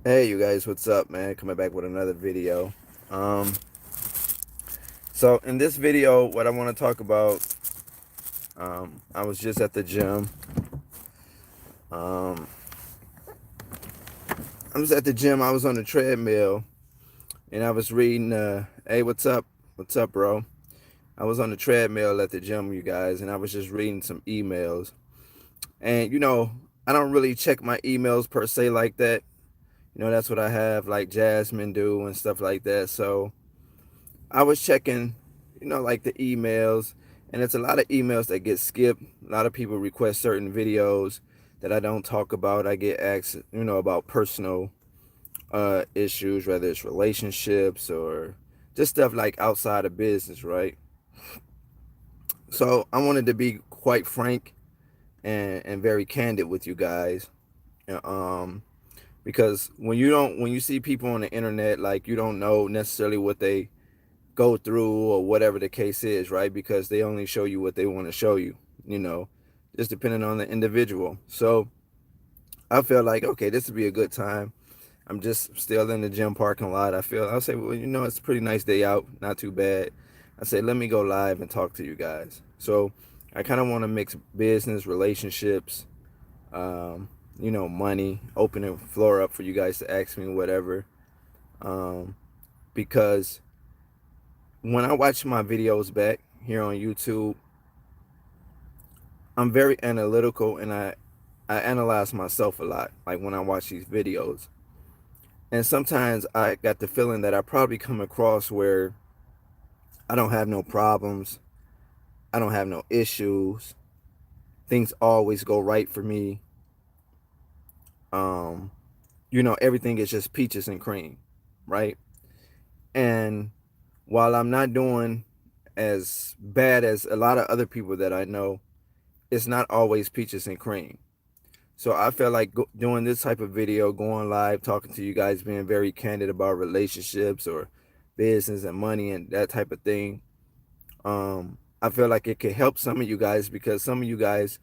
Hey you guys, what's up, man? Coming back with another video. Um so in this video what I want to talk about, I was just at the gym. Um I was at the gym, I was on the treadmill and I was reading hey, what's up? What's up, bro? I was on the treadmill at the gym, you guys, and I was just reading some emails. And I don't really check my emails per se like that. That's what I have like Jasmine do and stuff like that. So I was checking, like the emails, and it's a lot of emails that get skipped. A lot of people request certain videos that I don't talk about. I get asked, about personal issues, whether it's relationships or just stuff like outside of business, right? So I wanted to be quite frank and very candid with you guys. Um, because when you see people on the internet, like you don't know necessarily what they go through or whatever the case is, right? Because they only show you what they want to show you, you know, just depending on the individual. So I feel like, okay, this would be a good time. I'm just still in the gym parking lot. I'll say, well, it's a pretty nice day out, not too bad. I say, let me go live and talk to you guys. So I kind of want to mix business, relationships, money, open the floor up for you guys to ask me whatever. Um, because when I watch my videos back here on YouTube, I'm very analytical and I analyze myself a lot, like when I watch these videos. And sometimes I got the feeling that I probably come across where I don't have no problems, I don't have no issues, things always go right for me. Um, everything is just peaches and cream, right? And while I'm not doing as bad as a lot of other people that I know, it's not always peaches and cream. So I felt like doing this type of video, going live, talking to you guys, being very candid about relationships or business and money and that type of thing. I feel like it could help some of you guys because some of you guys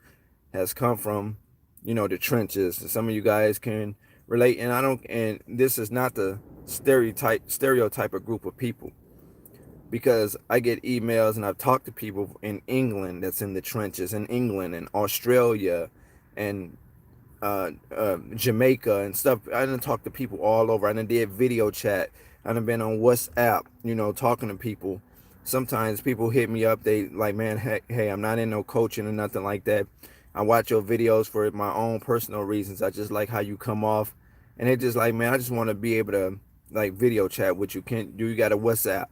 has come from, the trenches, and some of you guys can relate. And I don't, and this is not the stereotype of group of people, because I get emails and I've talked to people in England that's in the trenches, in England and Australia and Jamaica and stuff. I done talked to people all over. I done did video chat. I done been on WhatsApp, talking to people. Sometimes people hit me up. They like, man, hey, I'm not in no coaching or nothing like that. I watch your videos for my own personal reasons. I just like how you come off. And it just like, man, I just want to be able to like video chat with you. Can do you got a WhatsApp?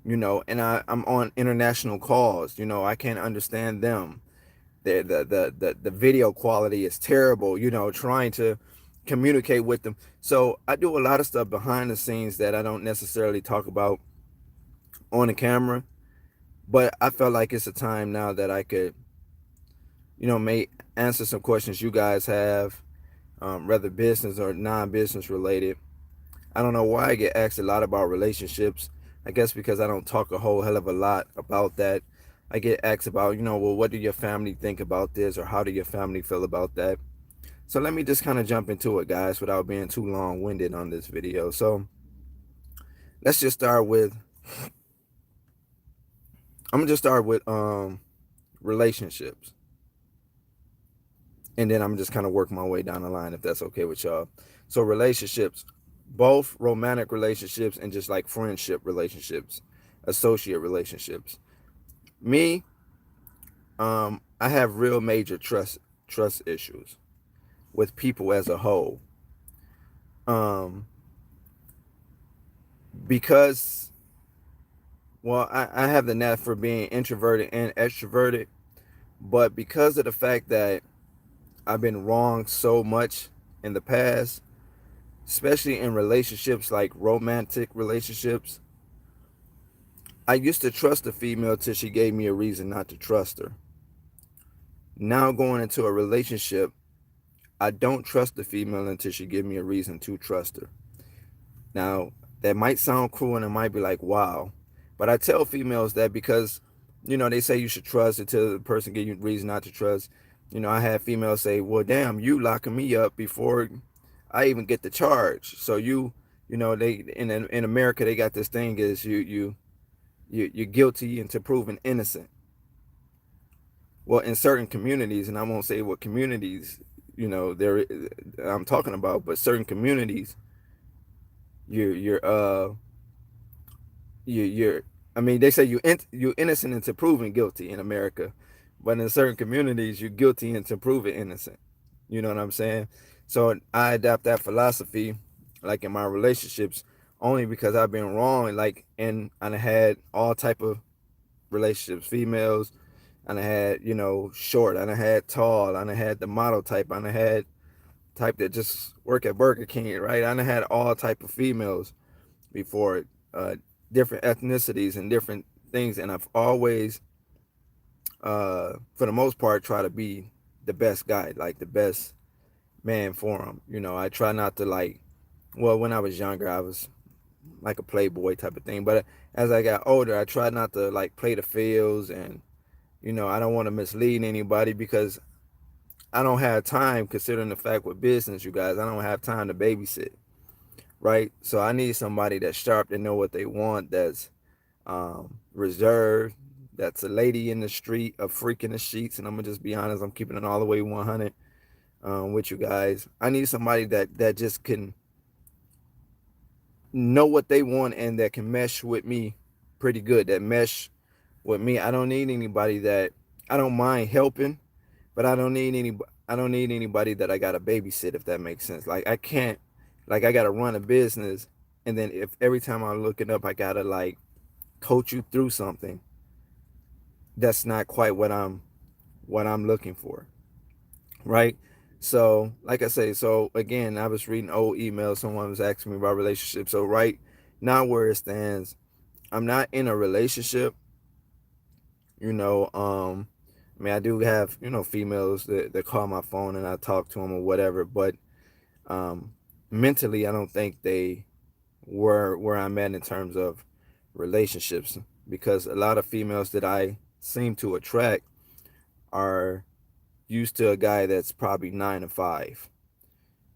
And I'm on international calls. I can't understand them. The video quality is terrible, trying to communicate with them. So I do a lot of stuff behind the scenes that I don't necessarily talk about on the camera. But I felt like it's a time now that I could, may answer some questions you guys have, whether business or non-business related. I don't know why I get asked a lot about relationships. I guess because I don't talk a whole hell of a lot about that. I get asked about, well, what do your family think about this, or how do your family feel about that? So let me just kind of jump into it, guys, without being too long-winded on this video. So let's just start with, I'm gonna just start with relationships, and then I'm just kind of work my way down the line if that's okay with y'all. So relationships, both romantic relationships and just like friendship relationships, associate relationships. Me, I have real major trust issues with people as a whole. Um, because well, I have the knack for being introverted and extroverted, but because of the fact that I've been wrong so much in the past, especially in relationships like romantic relationships, I used to trust a female till she gave me a reason not to trust her. Now going into a relationship, I don't trust the female until she give me a reason to trust her. Now, that might sound cruel and it might be like, wow. But I tell females that because, they say you should trust until the person give you a reason not to trust. I have females say, well, damn, you locking me up before I even get the charge. So you know, they in America they got this thing is you're guilty until proven innocent. Well, in certain communities, and I won't say what communities, you know, there I'm talking about, but certain communities, you're you're I mean, they say you innocent until proven guilty in America, but in certain communities you're guilty until proven innocent. You know what I'm saying? So I adapt that philosophy, like in my relationships, only because I've been wrong. Like, and I had all type of relationships, females, and I had, you know, short, and I had tall, and I had the model type, and I had type that just work at Burger King, right? And I had all type of females before, different ethnicities and different things, and I've always, for the most part, try to be the best guy, like the best man for them. You know, I try not to like. Well, when I was younger, I was like a playboy type of thing, but as I got older, I tried not to like play the fields, and you know, I don't want to mislead anybody because I don't have time. Considering the fact with business, you guys, I don't have time to babysit, right? So I need somebody that's sharp, to know what they want, that's reserved, that's a lady in the street, a freak in the sheets. And I'm gonna just be honest, I'm keeping it all the way 100, with you guys. I need somebody that just can know what they want and that can mesh with me pretty good. That mesh with me. I don't need anybody that, I don't mind helping, but I don't need anybody that I gotta babysit, if that makes sense. Like I can't, like I gotta run a business, and then if every time I'm looking up I gotta like coach you through something, that's not quite what I'm looking for, right? So like I say, so again, I was reading old emails, someone was asking me about relationships. So right now where it stands, I'm not in a relationship, you know. I mean, I do have, you know, females that call my phone and I talk to them or whatever, but um mentally I don't think they were where I'm at in terms of relationships, because a lot of females that I seem to attract are used to a guy that's probably 9 to 5,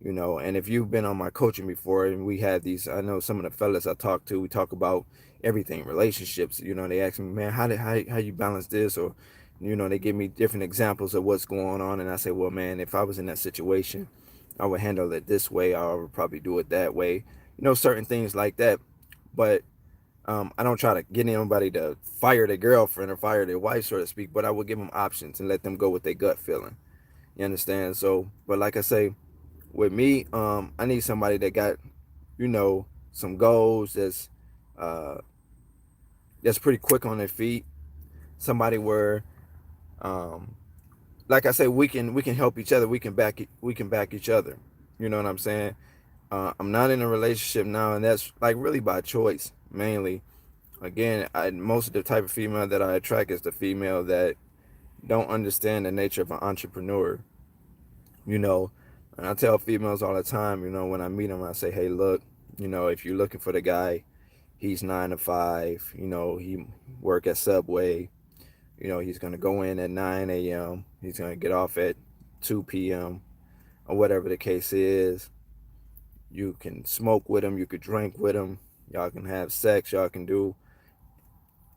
you know. And if you've been on my coaching before, and we had these, I know some of the fellas I talk to, we talk about everything, relationships. You know, they ask me, man, how you balance this, or you know, they give me different examples of what's going on, and I say, well, man, if I was in that situation, I would handle it this way, I would probably do it that way, you know, certain things like that. But I don't try to get anybody to fire their girlfriend or fire their wife, so to speak, but I would give them options and let them go with their gut feeling. You understand? So, but like I say, with me, I need somebody that got, you know, some goals, uh, that's pretty quick on their feet. Somebody where, um, like I say, we can help each other. We can back each other. You know what I'm saying? I'm not in a relationship now, and that's like really by choice mainly. Again, most of the type of female that I attract is the female that don't understand the nature of an entrepreneur. You know, and I tell females all the time, you know, when I meet them, I say, hey, look, you know, if you're looking for the guy, he's 9 to 5, you know, he work at Subway, you know, he's going to go in at 9 a.m., he's going to get off at 2 p.m., or whatever the case is. You can smoke with him, you could drink with him, y'all can have sex, y'all can do,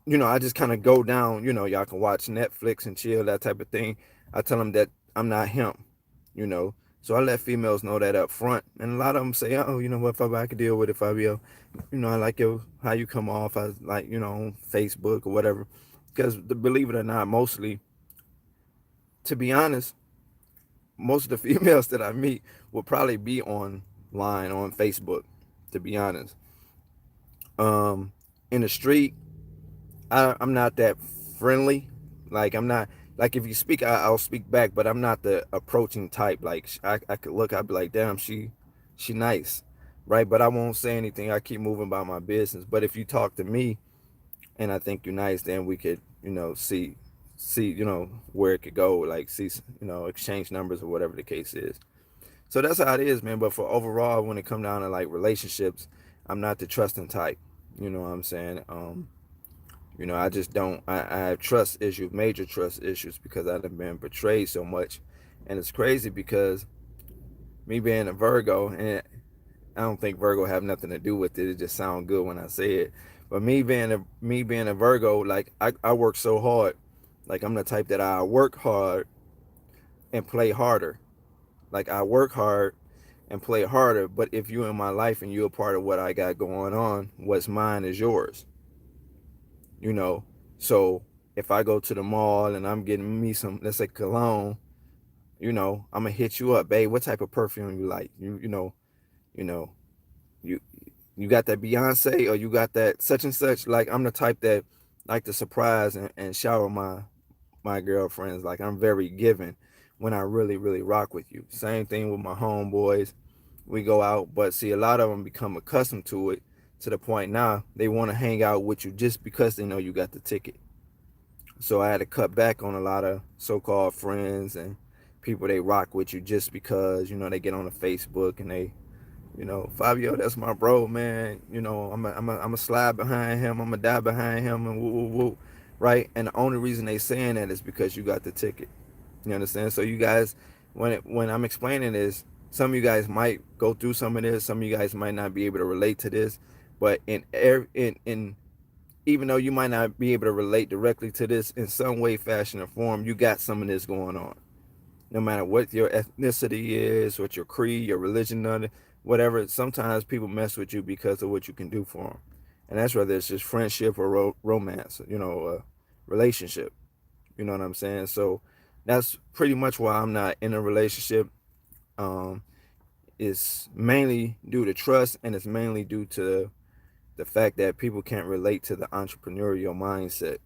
you know, I just kind of go down, you know, y'all can watch Netflix and chill, that type of thing. I tell them that I'm not him, you know. So I let females know that up front. And a lot of them say, oh, you know what, if I could deal with it, Fabio, you know, I like your, how you come off, I like, you know, on Facebook or whatever. Because believe it or not, mostly, to be honest, most of the females that I meet will probably be online on Facebook, to be honest. Um, in the street, I'm not that friendly. Like I'm not, like if you speak, I'll speak back, but I'm not the approaching type. Like I could look, I'd be like, damn, she nice, right? But I won't say anything. I keep moving about my business. But if you talk to me and I think you're nice, then we could, you know, see, you know, where it could go. Like see, you know, exchange numbers or whatever the case is. So that's how it is, man. But for overall, when it come down to like relationships, I'm not the trusting type. You know what I'm saying? You know, I just don't. I have trust issues, major trust issues, because I've been betrayed so much, and it's crazy because me being a Virgo, and I don't think Virgo have nothing to do with it. It just sounds good when I say it. But me being a Virgo, like I work so hard. Like I'm the type that I work hard and play harder. Like I work hard and play harder. But if you in my life and you're a part of what I got going on, what's mine is yours. You know. So if I go to the mall and I'm getting me some, let's say cologne, I'm gonna hit you up, babe. What type of perfume you like? You know, you you got that Beyonce or you got that such and such. Like I'm the type that like to surprise and shower my girlfriends. Like I'm very giving when I really really rock with you. Same thing with my homeboys. We go out, but see a lot of them become accustomed to it to the point now they want to hang out with you just because they know you got the ticket. So I had to cut back on a lot of so-called friends and people they rock with you just because they get on the Facebook and Fabio, that's my bro, man. I'm a slide behind him. I'm a die behind him, and woo, woo, woo, right? And the only reason they saying that is because you got the ticket. You understand? So you guys, when I'm explaining this, some of you guys might go through some of this. Some of you guys might not be able to relate to this, but in even though you might not be able to relate directly to this in some way, fashion, or form, you got some of this going on no matter what your ethnicity is, what your creed, your religion, whatever. Sometimes people mess with you because of what you can do for them, and that's whether it's just friendship or romance, relationship. You know what I'm saying? So that's pretty much why I'm not in a relationship. Um, it's mainly due to trust, and it's mainly due to the fact that people can't relate to the entrepreneurial mindset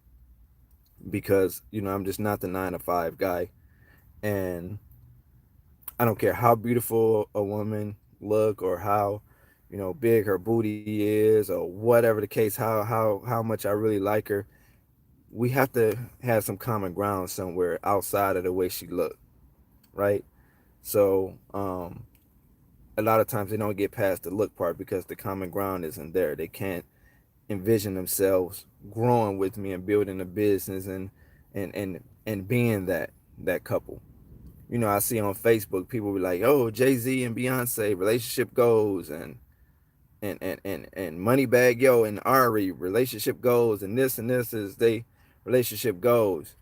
because I'm just not the 9 to 5 guy, and I don't care how beautiful a woman look or how big her booty is or whatever the case, how much I really like her. We have to have some common ground somewhere outside of the way she look, right? So a lot of times they don't get past the look part because the common ground isn't there. They can't envision themselves growing with me and building a business and being that couple. I see on Facebook people be like, "Oh, Jay-Z and Beyonce relationship goes, and Moneybag Yo and Ari relationship goes, and this is they relationship goes."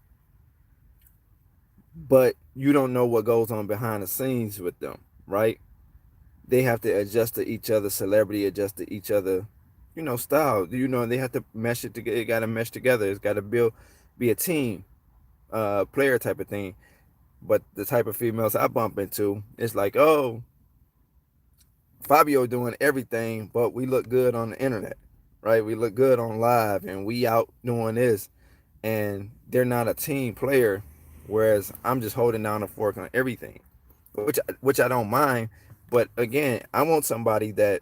But you don't know what goes on behind the scenes with them, right? They have to adjust to each other, celebrity adjust to each other, style. They have to mesh it together. It got to mesh together. It's got to be a team, player type of thing. But the type of females I bump into, it's like, oh, Fabio doing everything, but we look good on the internet, right? We look good on live, and we out doing this, and they're not a team player, whereas I'm just holding down the fork on everything, which I don't mind. But again, I want somebody that,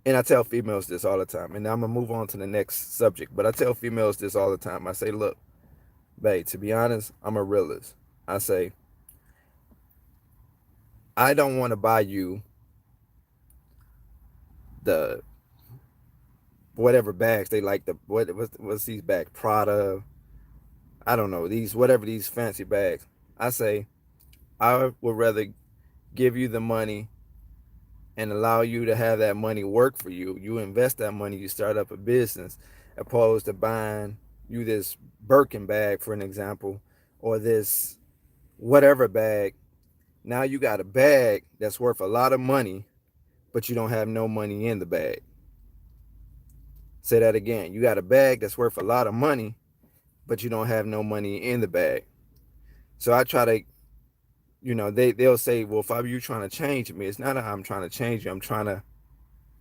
and I tell females this all the time, and I'm gonna move on to the next subject. But I tell females this all the time. I say, look, babe, to be honest, I'm a realist. I say, I don't want to buy you the whatever bags they like, the what's these bags, Prada, I don't know, these whatever these fancy bags. I say I would rather give you the money and allow you to have that money work for you. You invest that money, you start up a business, opposed to buying you this Birkin bag, for an example, or this whatever bag. Now you got a bag that's worth a lot of money, but you don't have no money in the bag. Say that again. You got a bag that's worth a lot of money, but you don't have no money in the bag. So I try to, they'll say, well, Fabio, you trying to change me. It's not that I'm trying to change you. I'm trying to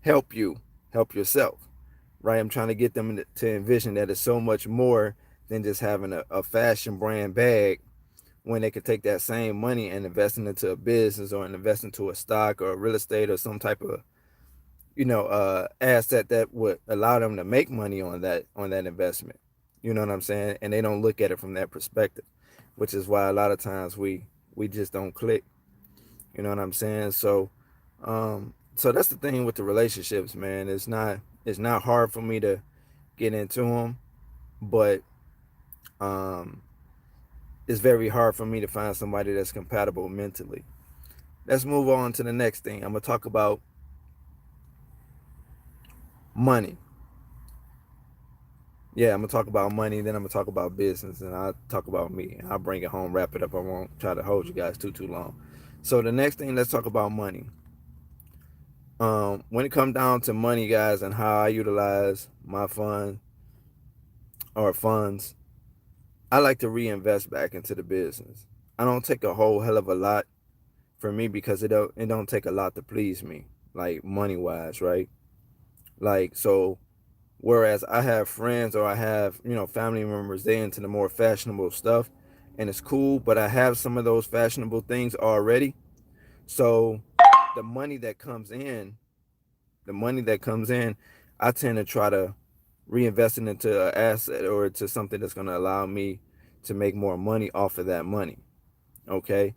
help you, help yourself, right? I'm trying to get them to envision that it's so much more than just having a fashion brand bag when they could take that same money and invest it into a business or invest into a stock or real estate or some type of asset that would allow them to make money on that investment. You know what I'm saying? And they don't look at it from that perspective, which is why a lot of times we just don't click. You know what I'm saying? So that's the thing with the relationships, man. It's not hard for me to get into them, but um, it's very hard for me to find somebody that's compatible mentally. let's move on to the next thing. I'm gonna talk about money. Yeah, I'm gonna talk about money, then I'm gonna talk about business, and I'll talk about me. I'll bring it home, wrap it up. I won't try to hold you guys too long. So the next thing, let's talk about money. When it comes down to money, guys, and how I utilize my funds, I like to reinvest back into the business. I don't take a whole hell of a lot for me because it don't take a lot to please me, like money wise, right? Like so, whereas I have friends or I have family members, they into the more fashionable stuff, and it's cool. But I have some of those fashionable things already. So the money that comes in, the money that comes in, I tend to try to reinvest it into an asset or to something that's going to allow me to make more money off of that money. Okay.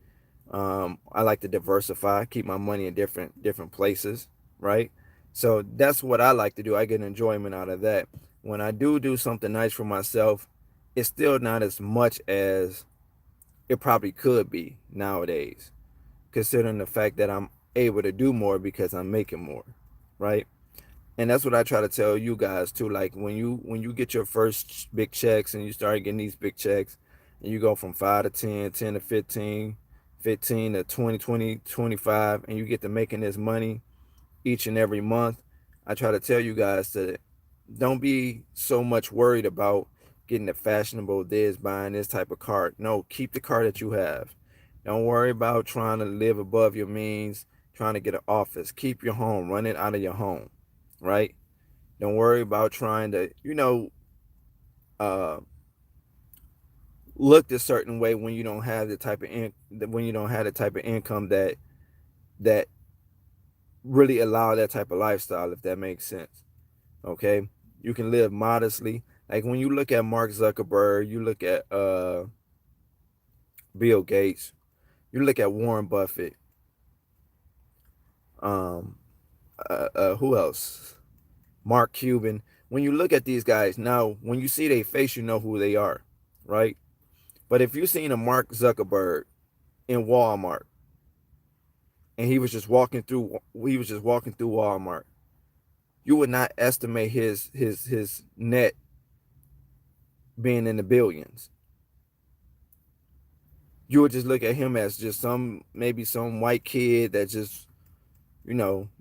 I like to diversify, keep my money in different places, right? So that's what I like to do. I get enjoyment out of that. When I do something nice for myself, it's still not as much as it probably could be nowadays, considering the fact that I'm able to do more because I'm making more, right? And that's what I try to tell you guys too. Like when you get your first big checks and you start getting these big checks, and you go from 5 to 10, 10 to 15, 15 to 20, 20, 25, and you get to making this money each and every month. I try to tell you guys to don't be so much worried about getting the fashionable this, buying this type of car. No, keep the car that you have. Don't worry about trying to live above your means, trying to get an office. Keep your home, run it out of your home, right? Don't worry about trying to, uh, look a certain way when you don't have the type of when you don't have the type of income that really allow that type of lifestyle, if that makes sense. Okay, you can live modestly. Like when you look at Mark Zuckerberg, you look at Bill Gates, you look at Warren Buffett, um, who else? Mark Cuban. When you look at these guys now, when you see their face, you know who they are, right? But if you seen a Mark Zuckerberg in Walmart and he was just walking through Walmart, you would not estimate his net being in the billions. You would just look at him as just maybe some white kid that just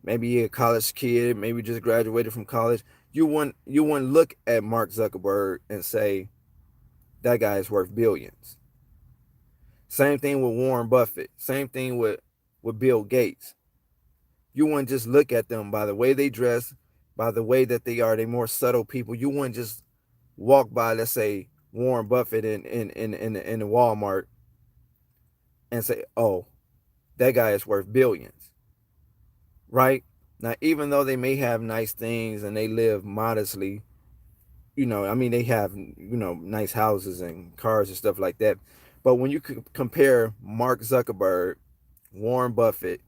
maybe a college kid, maybe just graduated from college. You wouldn't look at Mark Zuckerberg and say that guy is worth billions. Same thing with Warren Buffett. Same thing with Bill Gates. You wouldn't just look at them by the way they dress, by the way that they are. They're more subtle people. You wouldn't just walk by, let's say, Warren Buffett in the Walmart and say, "Oh, that guy is worth billions," right? Now, even though they may have nice things and they live modestly, I mean, they have nice houses and cars and stuff like that. But when you compare Mark Zuckerberg, Warren Buffett,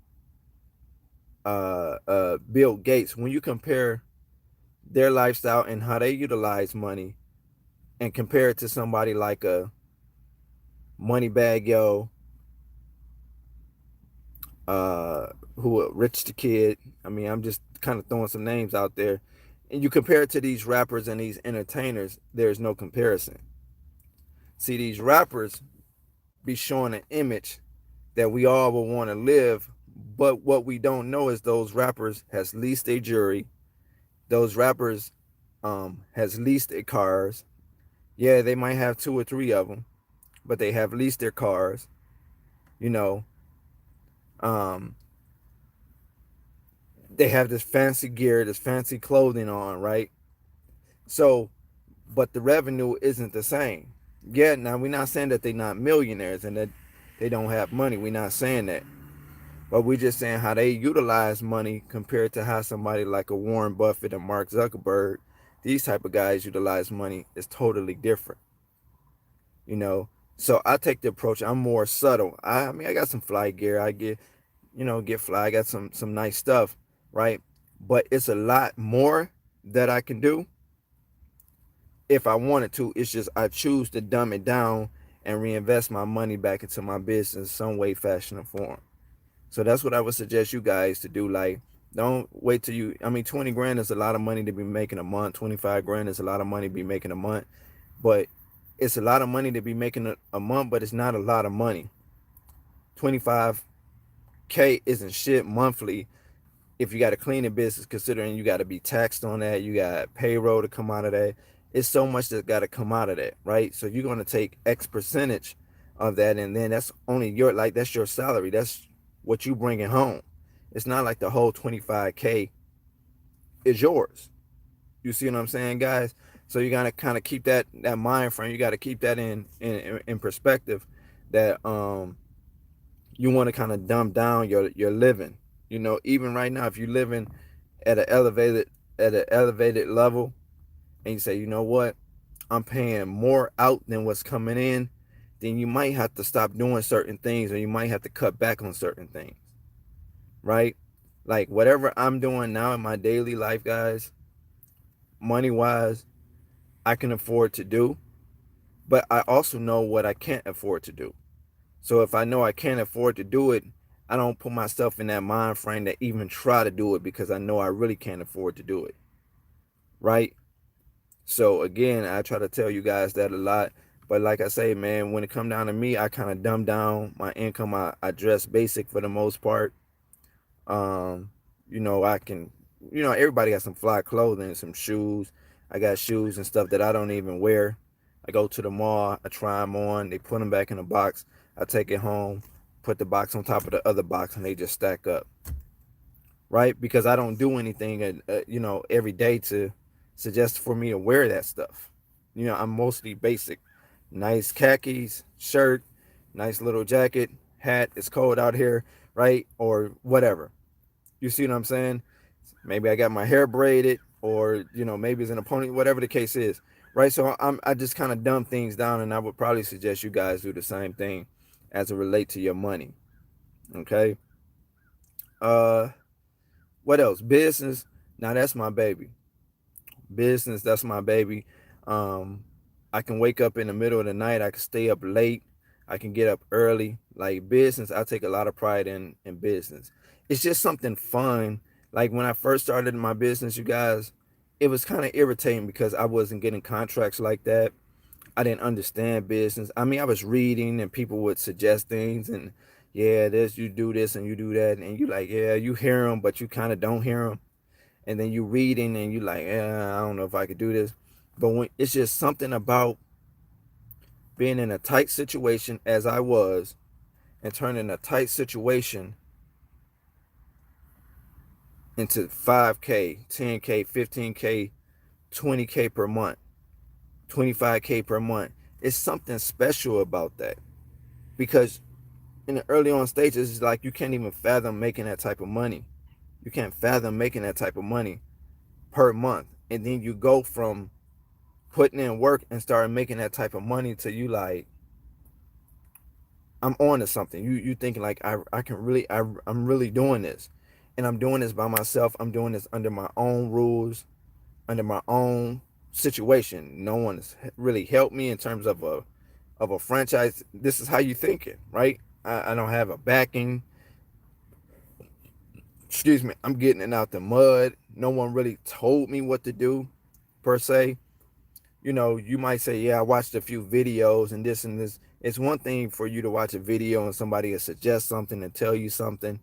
Bill Gates, when you compare their lifestyle and how they utilize money, and compare it to somebody like a Moneybag Yo, who Rich the Kid. I mean, I'm just kind of throwing some names out there, and you compare it to these rappers and these entertainers. There's no comparison. See, these rappers be showing an image that we all will want to live, but what we don't know is those rappers has leased their jury. Those rappers has leased their cars. Yeah, they might have two or three of them, but they have leased their cars. You know, um, they have this fancy gear, this fancy clothing on, right? So, but the revenue isn't the same. Yeah, now we're not saying that they're not millionaires and that they don't have money. We're not saying that. But we're just saying how they utilize money compared to how somebody like a Warren Buffett and Mark Zuckerberg, these type of guys utilize money is totally different. You know, so I take the approach. I'm more subtle. I mean, I got some fly gear. I get fly. I got some nice stuff, right? But it's a lot more that I can do if I wanted to. It's just I choose to dumb it down and reinvest my money back into my business some way, fashion, or form. So that's what I would suggest you guys to do. Like, don't wait till you, I mean, 20 grand is a lot of money to be making a month. 25 grand is a lot of money to be making a month. But it's a lot of money to be making a month, but it's not a lot of money. 25K isn't shit monthly if you got a cleaning business, considering you got to be taxed on that, you got payroll to come out of that. It's so much that got to come out of that, right? So you're going to take X percentage of that, and then that's only your, like, that's your salary. That's what you bringing home. It's not like the whole 25K is yours. You see what I'm saying, guys? So you gotta kind of keep that mind frame. You got to keep that in perspective. That you want to kind of dumb down your living. You know, even right now, if you're living at an elevated level, and you say, you know what, I'm paying more out than what's coming in, then you might have to stop doing certain things, or you might have to cut back on certain things, right? Like whatever I'm doing now in my daily life, guys, money wise, I can afford to do, but I also know what I can't afford to do. So if I know I can't afford to do it, I don't put myself in that mind frame to even try to do it, because I know I really can't afford to do it. Right? So again, I try to tell you guys that a lot. But like I say, man, when it come down to me, I kind of dumb down my income. I dress basic for the most part. Um, I can, everybody got some fly clothing, some shoes. I got shoes and stuff that I don't even wear. I go to the mall, I try them on, they put them back in a box. I take it home, put the box on top of the other box, and they just stack up, right? Because I don't do anything, every day to suggest for me to wear that stuff. I'm mostly basic. Nice khakis, shirt, nice little jacket, hat. It's cold out here, right? Or whatever. You see what I'm saying? Maybe I got my hair braided, or maybe it's in a pony, whatever the case is, right? So I just kind of dumb things down, and I would probably suggest you guys do the same thing as it relate to your money. Okay. Uh, what else? Business. Now that's my baby. Business. That's my baby. Um, I can wake up in the middle of the night. I can stay up late. I can get up early. Like business, I take a lot of pride in business. It's just something fun. Like when I first started my business, you guys, it was kind of irritating because I wasn't getting contracts like that. I didn't understand business. I mean, I was reading and people would suggest things, and yeah, this, you do this and you do that, and you like, yeah, you hear them, but you kind of don't hear them. And then you reading and you like, yeah, I don't know if I could do this. But when it's just something about being in a tight situation, as I was, and turning a tight situation into 5K, 10K, 15K, 20K per month, 25K per month. It's something special about that, because in the early on stages, it's like you can't even fathom making that type of money. You can't fathom making that type of money per month. And then you go from putting in work and start making that type of money to you like, I'm on to something. You thinking like, I can really, I'm really doing this. And I'm doing this by myself. I'm doing this under my own rules, under my own situation. No one has really helped me in terms of a franchise. This is how you thinking, right? I don't have a backing. Excuse me. I'm getting it out the mud. No one really told me what to do, per se. You might say, yeah, I watched a few videos and this and this. It's one thing for you to watch a video and somebody will suggest something and tell you something.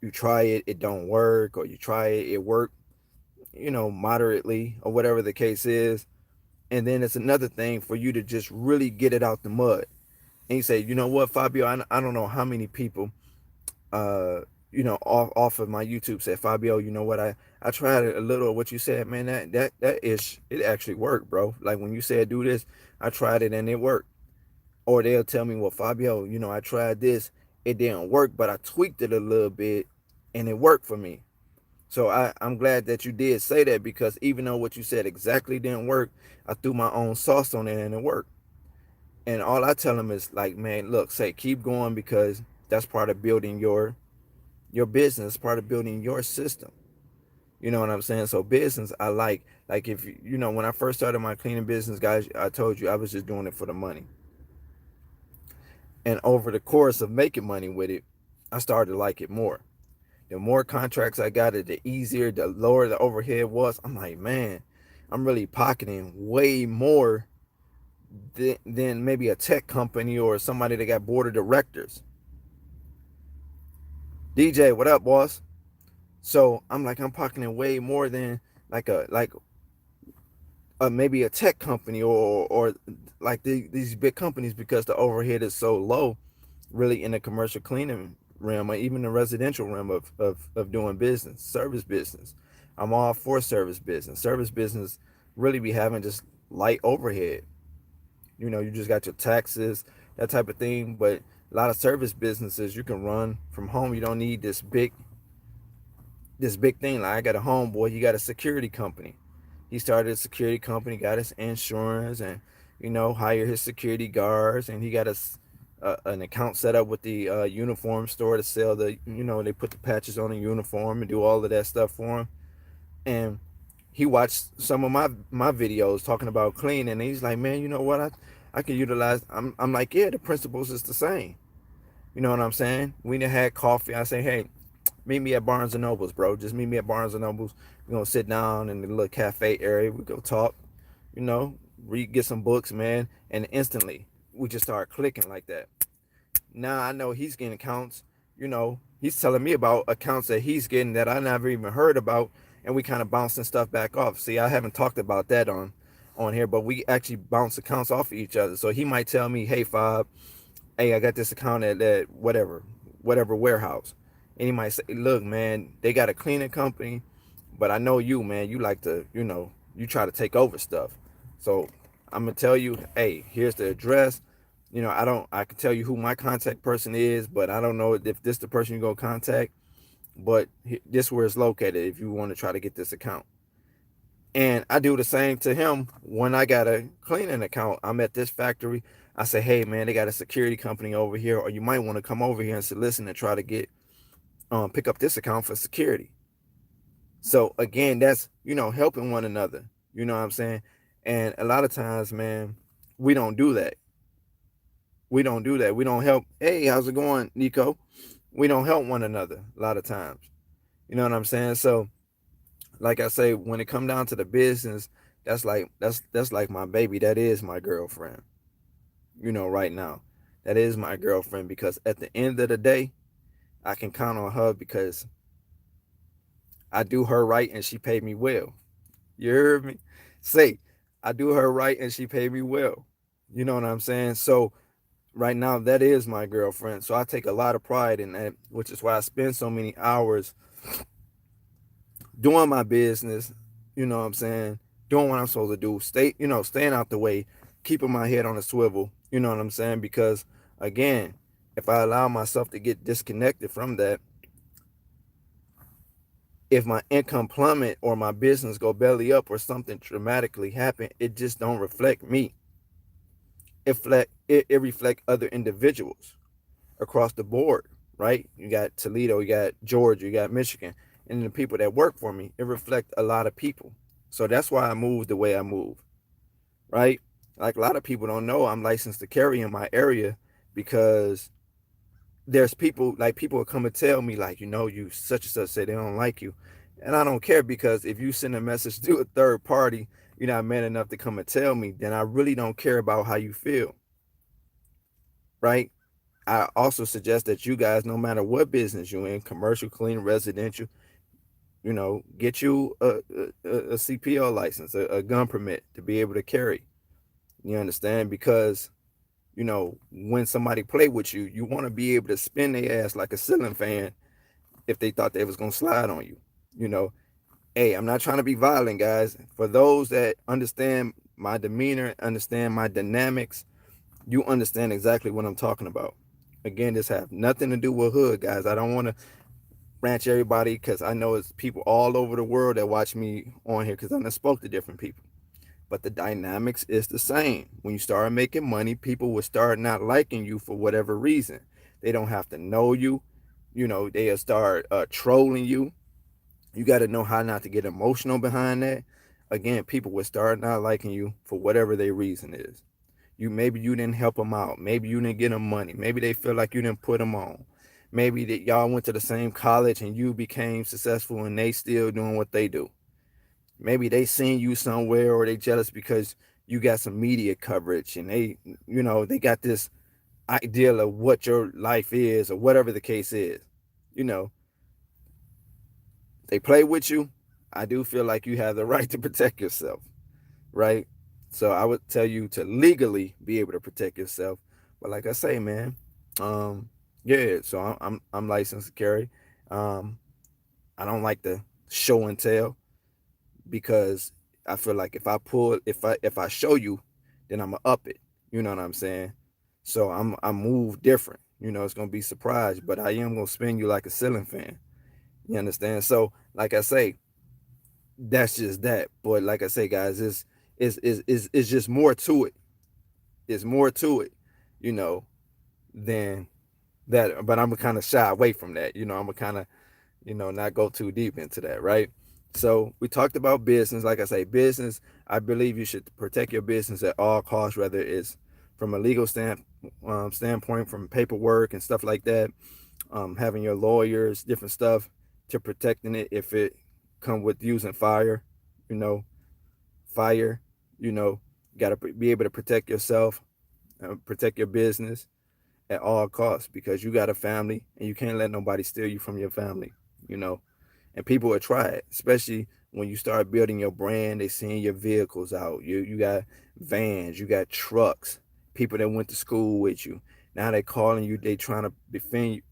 You try it, it don't work, or you try it, it worked, moderately, or whatever the case is. And then it's another thing for you to just really get it out the mud. And you say, you know what, Fabio, I don't know how many people, uh, off of my YouTube said, Fabio, you know what, I tried it a little. What you said, man, that is, it actually worked, bro. Like when you said do this, I tried it and it worked. Or they'll tell me, well, Fabio, I tried this, it didn't work, but I tweaked it a little bit and it worked for me. So I'm glad that you did say that, because even though what you said exactly didn't work, I threw my own sauce on it and it worked. And all I tell them is like, man, look, say keep going, because that's part of building your business, part of building your system. You know what I'm saying? So business, I like if when I first started my cleaning business, guys, I told you I was just doing it for the money. And over the course of making money with it, I started to like it more. The more contracts I got, the easier, the lower the overhead was. I'm like, man, I'm really pocketing way more than maybe a tech company or somebody that got board of directors. DJ, what up, boss? So I'm like, I'm pocketing way more than like maybe a tech company or like these big companies, because the overhead is so low, really, in the commercial cleaning realm or even the residential realm of doing business, service business. I'm all for service business. Service business really be having just light overhead. You just got your taxes, that type of thing. But a lot of service businesses you can run from home. You don't need this big thing. Like I got a homeboy, he got a security company. He started a security company, got his insurance, and hired his security guards, and he got an account set up with the uniform store to sell they put the patches on the uniform and do all of that stuff for him. And he watched some of my videos talking about cleaning, and he's like, man, you know what? I can utilize. I'm like, yeah, the principles is the same. You know what I'm saying? We done had coffee. I say, hey, meet me at Barnes and Nobles, bro. Just meet me at Barnes and Nobles. We're gonna sit down in the little cafe area. We go talk, read, get some books, man. And instantly we just start clicking like that. Now I know he's getting accounts, he's telling me about accounts that he's getting that I never even heard about, and we kind of bouncing stuff back off. See, I haven't talked about that on here, but we actually bounce accounts off of each other. So he might tell me, hey Fob, hey, I got this account at that whatever warehouse. And he might say, look, man, they got a cleaning company, but I know you, man, you like to, you try to take over stuff. So I'm gonna tell you, hey, here's the address. I can tell you who my contact person is, but I don't know if this the person you're gonna contact. But this where it's located if you want to try to get this account. And I do the same to him when I got a cleaning account. I'm at this factory. I say, hey man, they got a security company over here, or you might want to come over here and listen and try to get pick up this account for security. So again, that's helping one another. You know what I'm saying? And a lot of times, man, we don't do that. We don't do that. We don't help. Hey, how's it going, Nico? We don't help one another a lot of times. You know what I'm saying? So like I say, when it come down to the business, that's like my baby. That is my girlfriend. Right now, that is my girlfriend, because at the end of the day, I can count on her because I do her right and she paid me well. You heard me? Say, I do her right and she paid me well. You know what I'm saying? So right now, that is my girlfriend. So I take a lot of pride in that, which is why I spend so many hours doing my business, you know what I'm saying, doing what I'm supposed to do, staying out the way, keeping my head on a swivel, you know what I'm saying? Because again, if I allow myself to get disconnected from that, if my income plummet or my business go belly up or something dramatically happen, it just don't reflect me. It reflect other individuals across the board, right? You got Toledo, you got Georgia, you got Michigan, and the people that work for me, it reflects a lot of people. So that's why I move the way I move, right? Like a lot of people don't know I'm licensed to carry in my area, because there's people will come and tell me, like, you such and such say they don't like you. And I don't care, because if you send a message to a third party, you're not man enough to come and tell me, then I really don't care about how you feel, right? I also suggest that you guys, no matter what business you're in, commercial, clean, residential, get you a CPO license, a gun permit to be able to carry. You understand? Because, when somebody play with you, you want to be able to spin their ass like a ceiling fan if they thought they was going to slide on you. You know, hey, I'm not trying to be violent, guys. For those that understand my demeanor, understand my dynamics, you understand exactly what I'm talking about. Again, this have nothing to do with hood, guys. I don't want to ranch everybody, because I know it's people all over the world that watch me on here, because I done spoke to different people. But the dynamics is the same. When you start making money, people will start not liking you for whatever reason. They don't have to know you. They'll start trolling you. You got to know how not to get emotional behind that. Again, people will start not liking you for whatever their reason is. Maybe you didn't help them out. Maybe you didn't get them money. Maybe they feel like you didn't put them on. Maybe that y'all went to the same college and you became successful and they still doing what they do. Maybe they seen you somewhere, or they jealous because you got some media coverage, and they got this ideal of what your life is, or whatever the case is. You know, they play with you. I do feel like you have the right to protect yourself, right? So I would tell you to legally be able to protect yourself. But like I say, man, um, yeah. So I'm licensed to carry. Um, I don't like the show and tell, because I feel like if I show you, then I'm gonna up it. You know what I'm saying? So I'm move different. It's gonna be surprised, but I am gonna spin you like a ceiling fan. You understand? So like I say, that's just that. But like I say, guys, it's just more to it. It's more to it, you know, than that. But I'm gonna kind of shy away from that. I'm gonna kind of not go too deep into that, right? So we talked about business. Like I say, business, I believe you should protect your business at all costs, whether it's from a legal standpoint, from paperwork and stuff like that, having your lawyers, different stuff to protecting it if it come with using fire, you know, fire, you know, you got to be able to protect yourself, protect your business at all costs, because you got a family and you can't let nobody steal you from your family, you know. And people will try it, especially when you start building your brand. They seeing your vehicles out. You got vans, you got trucks, people that went to school with you. Now they calling you, they trying to befriend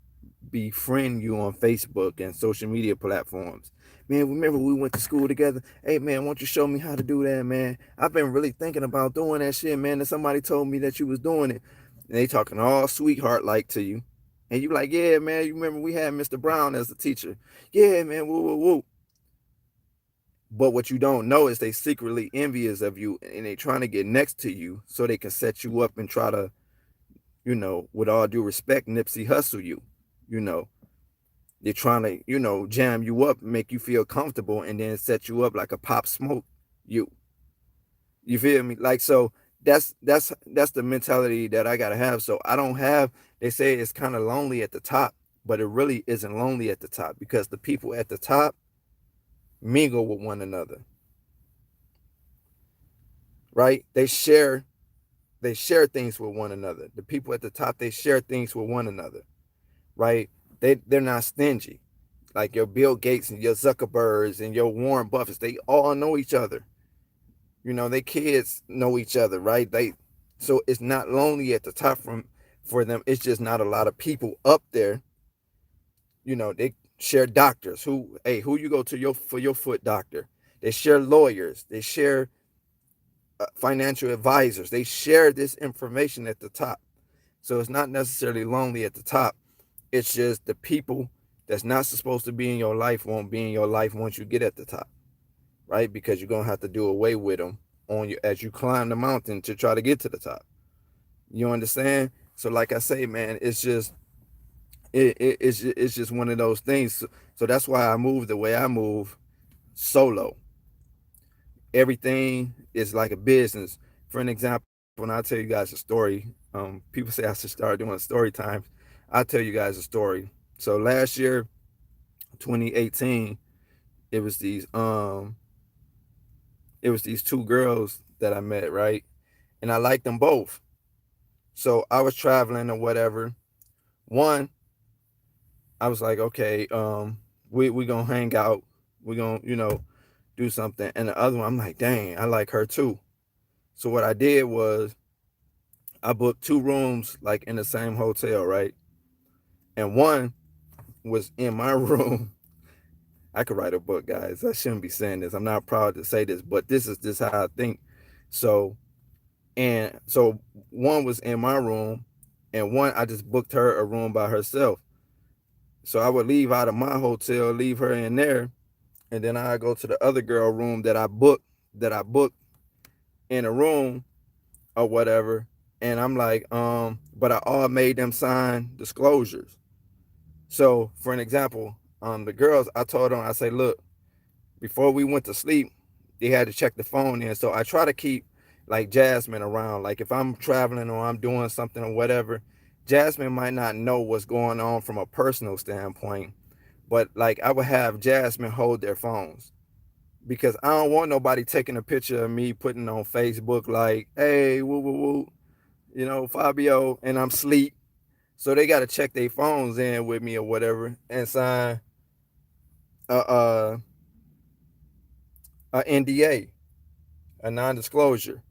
you on Facebook and social media platforms. Man, remember we went to school together? Hey man, why don't you show me how to do that, man? I've been really thinking about doing that shit, man. And somebody told me that you was doing it. And they talking all sweetheart like to you. And you like, yeah, man, you remember we had Mr. Brown as the teacher. Yeah, man, woo, woo, woo. But what you don't know is they secretly envious of you, and they trying to get next to you so they can set you up and try to, with all due respect, Nipsey hustle you. You know, they're trying to, jam you up, make you feel comfortable, and then set you up like a pop smoke you. You feel me? Like, so that's the mentality that I gotta have. So I don't have. They say it's kind of lonely at the top, but it really isn't lonely at the top, because the people at the top mingle with one another, right? They share things with one another. The people at the top, they share things with one another, right? They're not stingy. Like your Bill Gates and your Zuckerbergs and your Warren Buffetts, they all know each other. They kids know each other, right? So it's not lonely at the top for them. It's just not a lot of people up there. They share doctors. Who you go to for your foot doctor? They share lawyers. They share financial advisors. They share this information at the top. So it's not necessarily lonely at the top. It's just the people that's not supposed to be in your life won't be in your life once you get at the top, right? Because you're gonna have to do away with them on you as you climb the mountain to try to get to the top. You understand? So, like I say, man, it's just one of those things. So that's why I move the way I move, solo. Everything is like a business. For an example, when I tell you guys a story, people say I should start doing story times. I'll tell you guys a story. So last year, 2018, it was these um it was these two girls that I met, right? And I liked them both. So I was traveling or whatever. One, I was like, okay, we gonna hang out. We gonna, do something. And the other one, I'm like, dang, I like her too. So what I did was I booked two rooms like in the same hotel, right? And one was in my room. I could write a book, guys. I shouldn't be saying this. I'm not proud to say this, but this is just how I think. So so one was in my room, and one I just booked her a room by herself. So I would leave out of my hotel, leave her in there, and then I go to the other girl room that I booked in a room or whatever. And I'm like, but I all made them sign disclosures. So for an example, the girls, I told them, I say, look, before we went to sleep, they had to check the phone in. So I try to keep like Jasmine around. Like if I'm traveling or I'm doing something or whatever, Jasmine might not know what's going on from a personal standpoint, but like I would have Jasmine hold their phones because I don't want nobody taking a picture of me putting on Facebook like, hey, woo woo woo, Fabio, and I'm sleep. So they got to check their phones in with me or whatever and sign a, a NDA, a non-disclosure,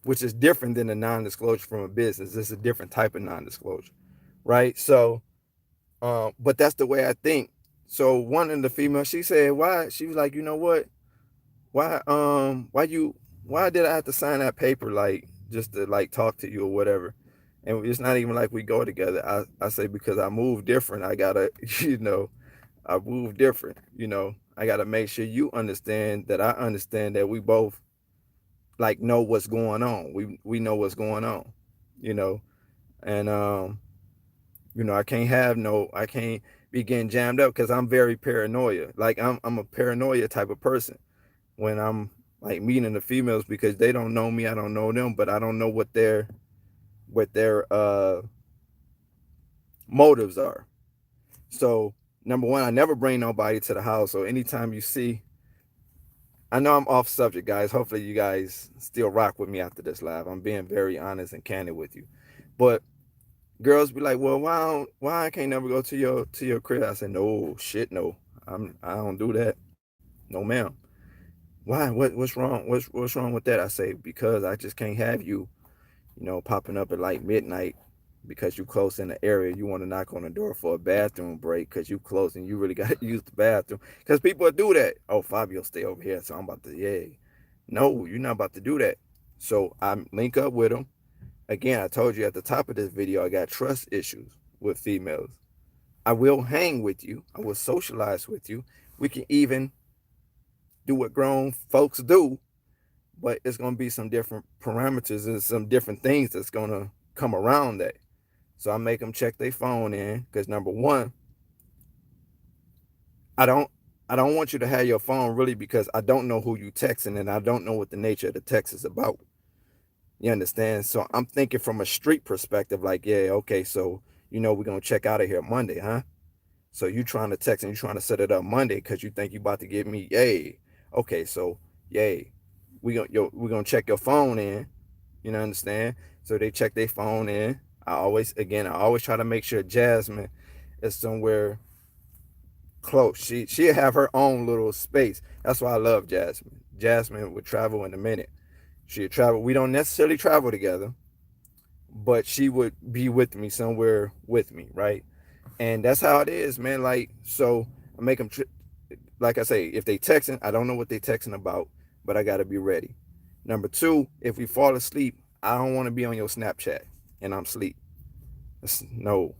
which is different than a non-disclosure from a business. It's a different type of non-disclosure, right? So, but that's the way I think. So one of the females, she said, "Why?" She was like, "You know what? Why did I have to sign that paper like just to like talk to you or whatever?" And it's not even like we go together. I say because I move different. I gotta, I move different. I gotta make sure you understand that I understand that we both like know what's going on. We know what's going on, you know, and I can't be getting jammed up because I'm very paranoia. Like I'm a paranoia type of person when I'm like meeting the females because they don't know me, I don't know them, but I don't know what their motives are. So number one, I never bring nobody to the house. So anytime you see, I know I'm off subject, guys. Hopefully you guys still rock with me after this live. I'm being very honest and candid with you. But girls be like, well, why I can't never go to your crib? I said, no, shit, no. I don't do that. No, ma'am. Why? What's wrong? What's wrong with that? I say, because I just can't have you, popping up at like midnight because you close in the area. You want to knock on the door for a bathroom break because you close and you really got to use the bathroom. Because people do that. Oh, Fabio, stay over here. So I'm about to, yeah. No, you're not about to do that. So I link up with them. Again, I told you at the top of this video, I got trust issues with females. I will hang with you. I will socialize with you. We can even do what grown folks do, but it's going to be some different parameters and some different things that's going to come around that. So I make them check their phone in because number one, I don't I don't want you to have your phone really because I don't know who you texting and I don't know what the nature of the text is about. You understand? So I'm thinking from a street perspective, like, yeah, okay, so we're gonna check out of here Monday, huh? So you trying to text and you trying to set it up Monday because you think you about to get me, yay. Okay, so yay. We're gonna check your phone in. Understand? So they check their phone in. I always try to make sure Jasmine is somewhere close. She'll have her own little space. That's why I love Jasmine. Jasmine would travel in a minute. She'd travel. We don't necessarily travel together, but she would be with me somewhere with me, right? And that's how it is, man. Like, so I make them, like I say, if they texting, I don't know what they texting about, but I got to be ready. Number two, if we fall asleep, I don't want to be on your Snapchat and I'm asleep. No,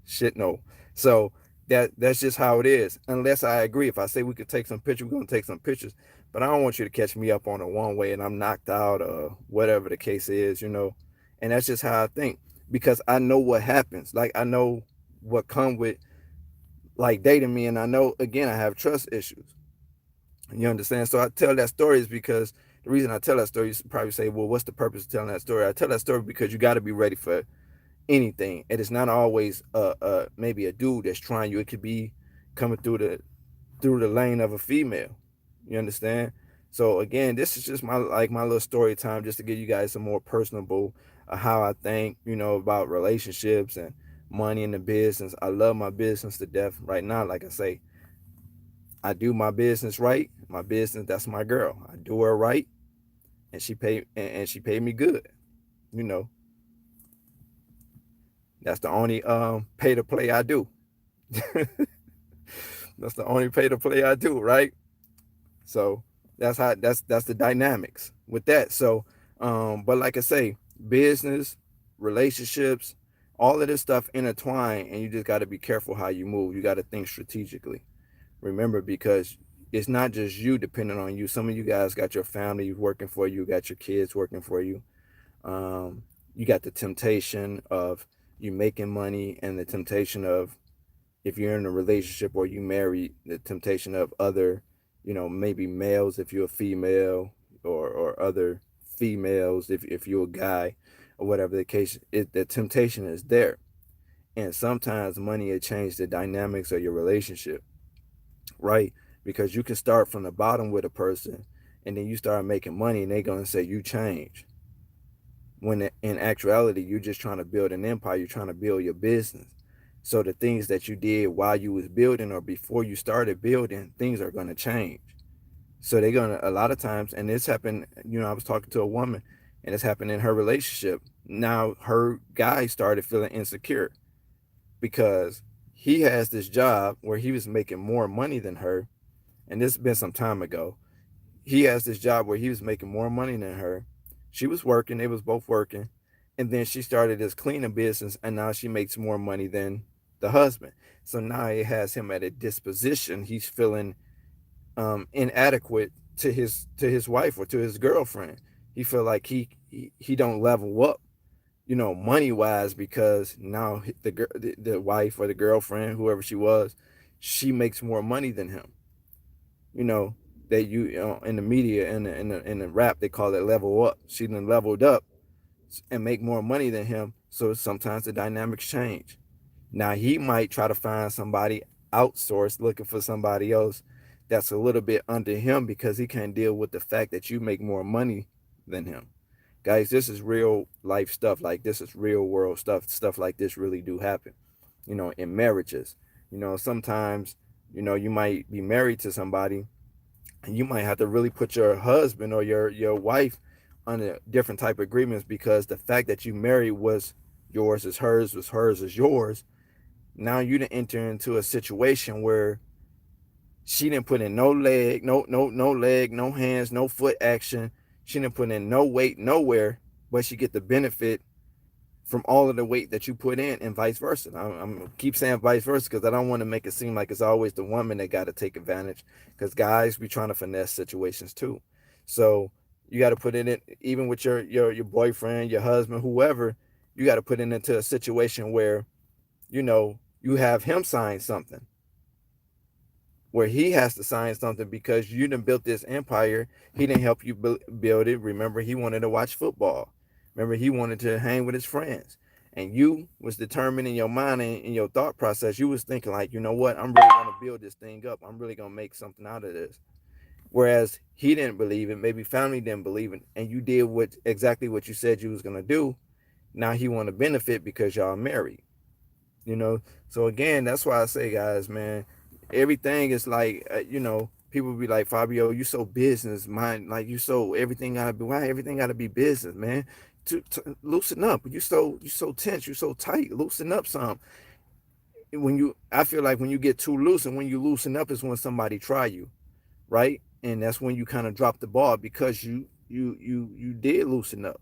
shit, no. So that's just how it is. Unless I agree, if I say we could take some pictures, we're gonna take some pictures. But I don't want you to catch me up on a one way and I'm knocked out or whatever the case is. And that's just how I think because I know what happens. Like I know what come with like dating me, and I know again I have trust issues. You understand? So I tell that story is because the reason I tell that story, you probably say, well, what's the purpose of telling that story? I tell that story because you got to be ready for anything. It is not always maybe a dude that's trying you. It could be coming through the lane of a female. You understand? So again, this is just my little story time, just to give you guys some more personable how I think about relationships and money in the business. I love my business to death. Right now, like I say, I do my business right. My business, that's my girl. I do her right, and she paid me good. You know, that's the only pay to play I do. That's the only pay to play I do, right? So that's the dynamics with that. So, but like I say, business, relationships, all of this stuff intertwine, and you just got to be careful how you move. You got to think strategically. Remember, because it's not just you depending on you. Some of you guys got your family working for you, got your kids working for you. You got the temptation of you making money and the temptation of if you're in a relationship or you married, the temptation of other, maybe males if you're a female or other females if you're a guy or whatever the case, the temptation is there. And sometimes money will change the dynamics of your relationship, right? Because you can start from the bottom with a person and then you start making money and they're going to say you change. When in actuality, you're just trying to build an empire, you're trying to build your business. So the things that you did while you was building or before you started building, things are going to change. So they're going to, a lot of times, and this happened, I was talking to a woman and it's happened in her relationship. Now her guy started feeling insecure because he has this job where he was making more money than her. And this has been some time ago. He has this job where he was making more money than her. She was working, they was both working. And then she started this cleaning business and now she makes more money than the husband. So now it has him at a disposition. He's feeling inadequate to his wife or to his girlfriend. He feel like he don't level up, money wise, because now the wife or the girlfriend, whoever she was, she makes more money than him. You know, that in the media and in the rap they call it level up. She done leveled up and make more money than him. So sometimes the dynamics change. Now he might try to find somebody outsourced, looking for somebody else that's a little bit under him because he can't deal with the fact that you make more money than him. Guys, this is real life stuff. Like, this is real world stuff. Stuff like this really do happen, in marriages. Sometimes, you might be married to somebody and you might have to really put your husband or your wife under different type of agreements, because the fact that you married was hers is yours. Now you didn't enter into a situation where she didn't put in no leg, no leg, no hands, no foot action. She didn't put in no weight nowhere, but she get the benefit from all of the weight that you put in, and vice versa. I'm keep saying vice versa because I don't want to make it seem like it's always the woman that got to take advantage, because guys be trying to finesse situations too. So you got to put it in, even with your boyfriend, your husband, whoever. You got to put it into a situation where you have him sign something, where he has to sign something because you done built this empire. He didn't help you build it. Remember, he wanted to watch football. Remember, he wanted to hang with his friends. And you was determined in your mind and in your thought process. You was thinking like, you know what? I'm really going to build this thing up. I'm really going to make something out of this. Whereas he didn't believe it. Maybe family didn't believe it. And you did exactly what you said you was going to do. Now he want to benefit because y'all married. you know so again, that's why I say, guys, man, everything is like, people be like, Fabio, you so business mind, like you so everything gotta be, why everything gotta be business, man? To loosen up. You so tense, you so tight, loosen up some. I feel like when you get too loose and when you loosen up is when somebody try you, right? And that's when you kind of drop the ball, because you did loosen up.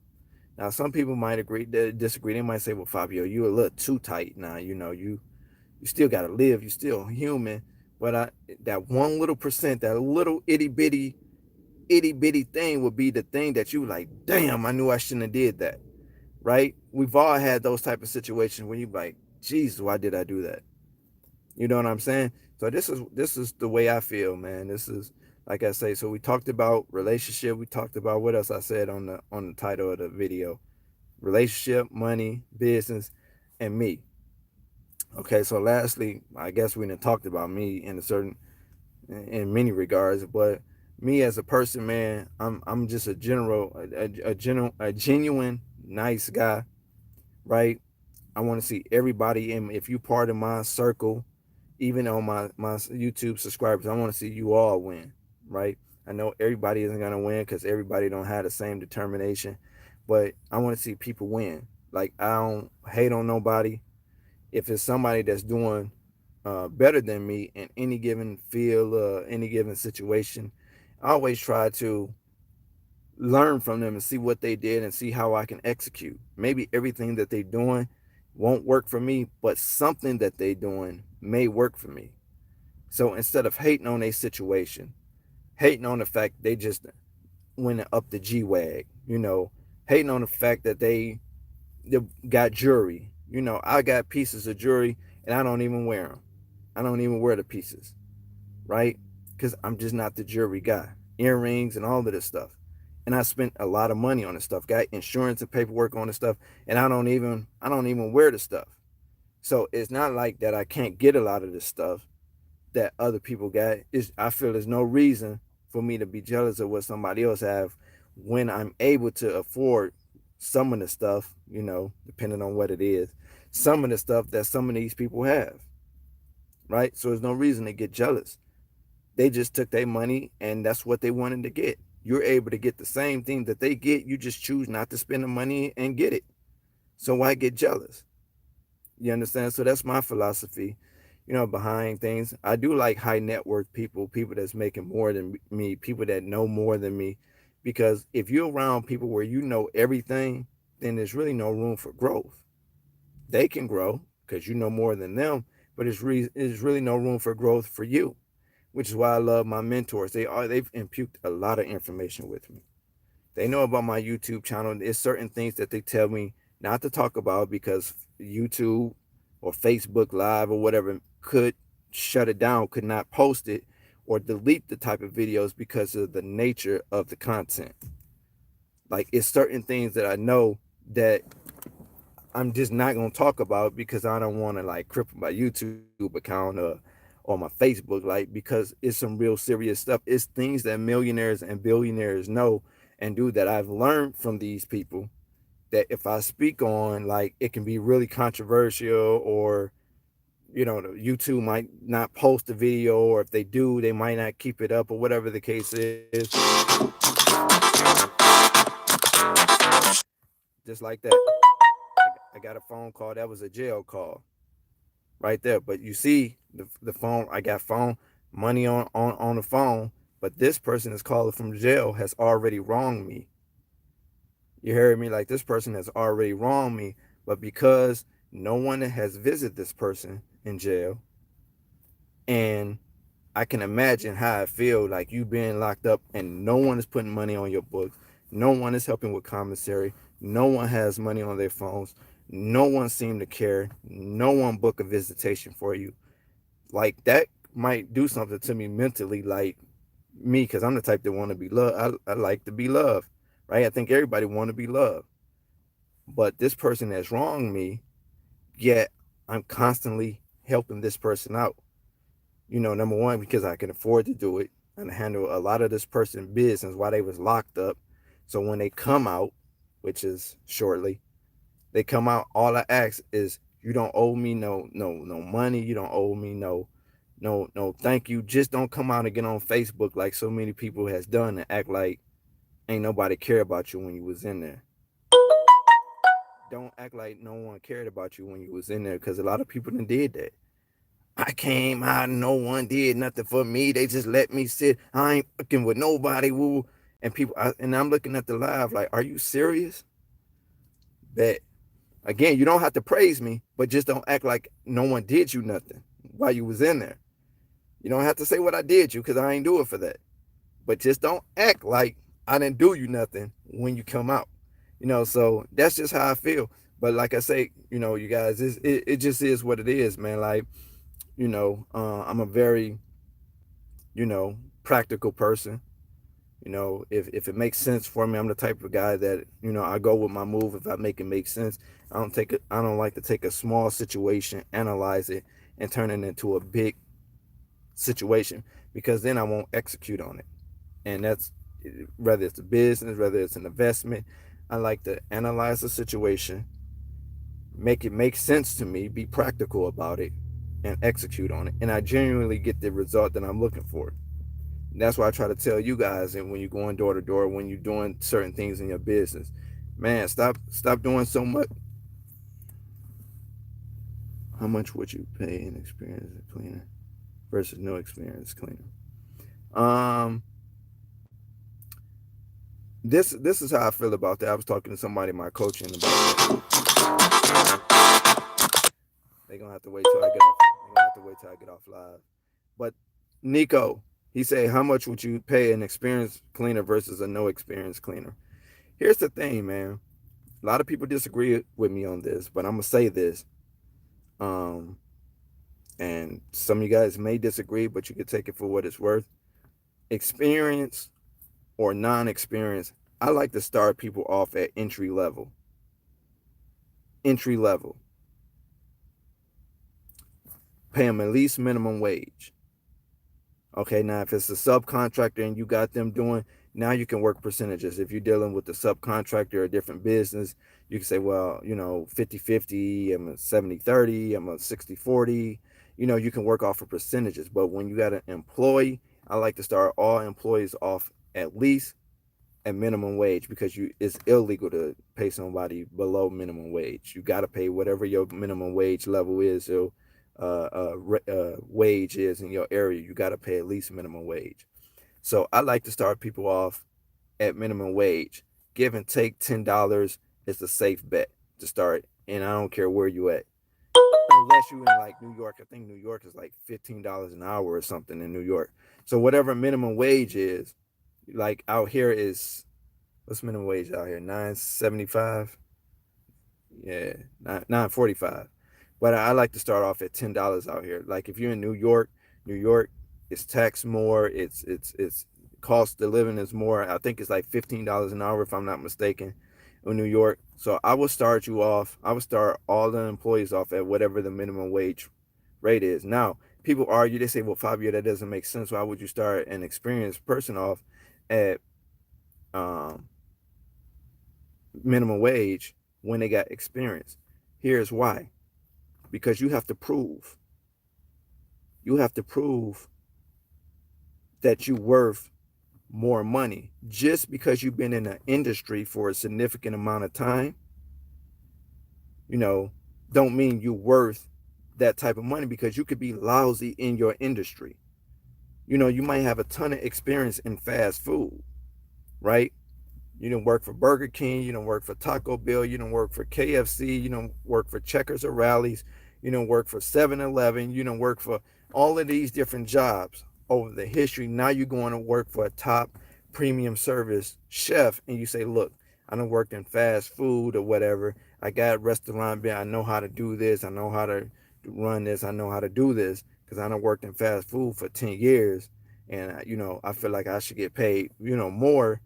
Now, some people might disagree. They might say, "Well, Fabio, you a little too tight now. You still got to live. You still human." But that one little percent, that little itty bitty thing, would be the thing that you like. Damn, I knew I shouldn't have did that. Right? We've all had those type of situations when you like, Jesus, why did I do that? You know what I'm saying? So this is the way I feel, man. This is, like I say. So we talked about relationship. We talked about what else I said on the title of the video: relationship, money, business, and me. Okay, so lastly, I guess we done talked about me in many regards, but me as a person, man, I'm just a genuine nice guy, right? I want to see everybody in. If you part of my circle, even on my YouTube subscribers, I want to see you all win, right? I know everybody isn't gonna win because everybody don't have the same determination, but I want to see people win. Like, I don't hate on nobody. If it's somebody that's doing better than me in any given field, any given situation, I always try to learn from them and see what they did and see how I can execute. Maybe everything that they're doing won't work for me, but something that they're doing may work for me. So instead of hating on a situation, hating on the fact they just went up the G Wag, hating on the fact that they got jewelry. I got pieces of jewelry and I don't even wear them. I don't even wear the pieces, right? Because I'm just not the jewelry guy. Earrings and all of this stuff. And I spent a lot of money on this stuff. Got insurance and paperwork on the stuff, and I don't even wear the stuff. So it's not like that I can't get a lot of this stuff that other people got. I feel there's no reason for me to be jealous of what somebody else have when I'm able to afford some of the stuff, depending on what it is, some of the stuff that some of these people have, right? So there's no reason to get jealous. They just took their money and that's what they wanted to get. You're able to get the same thing that they get. You just choose not to spend the money and get it. So why get jealous? You understand? So that's my philosophy, behind things. I do like high net worth people, people that's making more than me, people that know more than me. Because if you're around people where you know everything, then there's really no room for growth. They can grow because you know more than them, but there's really no room for growth for you, which is why I love my mentors. They've imputed a lot of information with me. They know about my YouTube channel. There's certain things that they tell me not to talk about because YouTube or Facebook Live or whatever could shut it down, could not post it or delete the type of videos because of the nature of the content. Like it's certain things that I know that I'm just not gonna talk about because I don't want to like cripple my YouTube account or my Facebook, like because it's some real serious stuff. It's things that millionaires and billionaires know and do that I've learned from these people that if I speak on, like it can be really controversial or YouTube might not post the video, or if they do, they might not keep it up or whatever the case is. Just like that. I got a phone call. That was a jail call right there. But you see the phone, I got phone money on the phone, but this person is calling from jail has already wronged me. You heard me? Like this person has already wronged me, but because no one has visited this person in jail, and I can imagine how I feel like you being locked up and no one is putting money on your books, no one is helping with commissary, no one has money on their phones, no one seemed to care, no one book a visitation for you. Like that might do something to me mentally, like me, because I'm the type that want to be loved. I like to be loved, right? I think everybody want to be loved. But this person has wronged me, yet I'm constantly helping this person out. Number one, because I can afford to do it and handle a lot of this person's business while they was locked up. So when they come out, which is shortly, they come out, all I ask is you don't owe me no money. You don't owe me no thank you. Just don't come out and get on Facebook like so many people has done and act like ain't nobody care about you when you was in there. Don't act like no one cared about you when you was in there because a lot of people done did that. I came out and no one did nothing for me. They just let me sit. I ain't fucking with nobody. Woo. And and I'm looking at the live like, are you serious? That again, you don't have to praise me, but just don't act like no one did you nothing while you was in there. You don't have to say what I did you because I ain't do it for that. But just don't act like I didn't do you nothing when you come out. So that's just how I feel. But like I say, you guys, it just is what it is, man. Like, I'm a very, practical person. If it makes sense for me, I'm the type of guy that, I go with my move if I make it make sense. I don't like to take a small situation, analyze it, and turn it into a big situation because then I won't execute on it. And that's whether it's a business, whether it's an investment. I like to analyze the situation, make it make sense to me, be practical about it, and execute on it. And I genuinely get the result that I'm looking for. And that's why I try to tell you guys, and when you're going door to door, when you're doing certain things in your business, man, stop doing so much. How much would you pay an experienced cleaner versus no experienced cleaner? Um, this is how I feel about that. I was talking to somebody in my coaching about that. They're gonna have to wait till I get off. They're gonna have to wait till I get off live. But Nico, he said, how much would you pay an experienced cleaner versus a no experienced cleaner? Here's the thing, man. A lot of people disagree with me on this, but I'm gonna say this. Um, and some of you guys may disagree, but you can take it for what it's worth. Experience or non-experience, I like to start people off at entry level. Entry level. Pay them at least minimum wage. Okay, now if it's a subcontractor and you got them doing, now you can work percentages. If you're dealing with the subcontractor or a different business, you can say, well, 50-50, I'm a 70-30, I'm a 60-40. You can work off of percentages. But when you got an employee, I like to start all employees off at least at minimum wage, because it's illegal to pay somebody below minimum wage. You got to pay whatever your minimum wage level is. So wage is in your area, you got to pay at least minimum wage. So I like to start people off at minimum wage. Give and take $10 is a safe bet to start, and I don't care where you at. Unless you in like New York, I think New York is like $15 an hour or something in New York. So whatever minimum wage is, like out here is, what's minimum wage out here? 9.75. Yeah, 9.45. But I like to start off at $10 out here. Like if you're in New York is taxed more. It's cost of living is more. I think it's like $15 an hour if I'm not mistaken in New York. So I would start you off. I would start all the employees off at whatever the minimum wage rate is. Now people argue. They say, "Well, Fabio, that doesn't make sense. Why would you start an experienced person off at um, minimum wage when they got experience?" Here's why. Because you have to prove that you're worth more money. Just because you've been in an industry for a significant amount of time, you know, don't mean you're worth that type of money, because you could be lousy in your industry. You might have a ton of experience in fast food, right? You don't work for Burger King, you don't work for Taco Bell, you don't work for KFC, you don't work for Checkers or Rallies, you don't work for 7-Eleven, you don't work for all of these different jobs over the history. Now you're going to work for a top premium service chef, and you say, look, I don't work in fast food or whatever. I got restaurant, I know how to do this. I know how to run this. I know how to do this because I don't worked in fast food for 10 years. And, I feel like I should get paid, more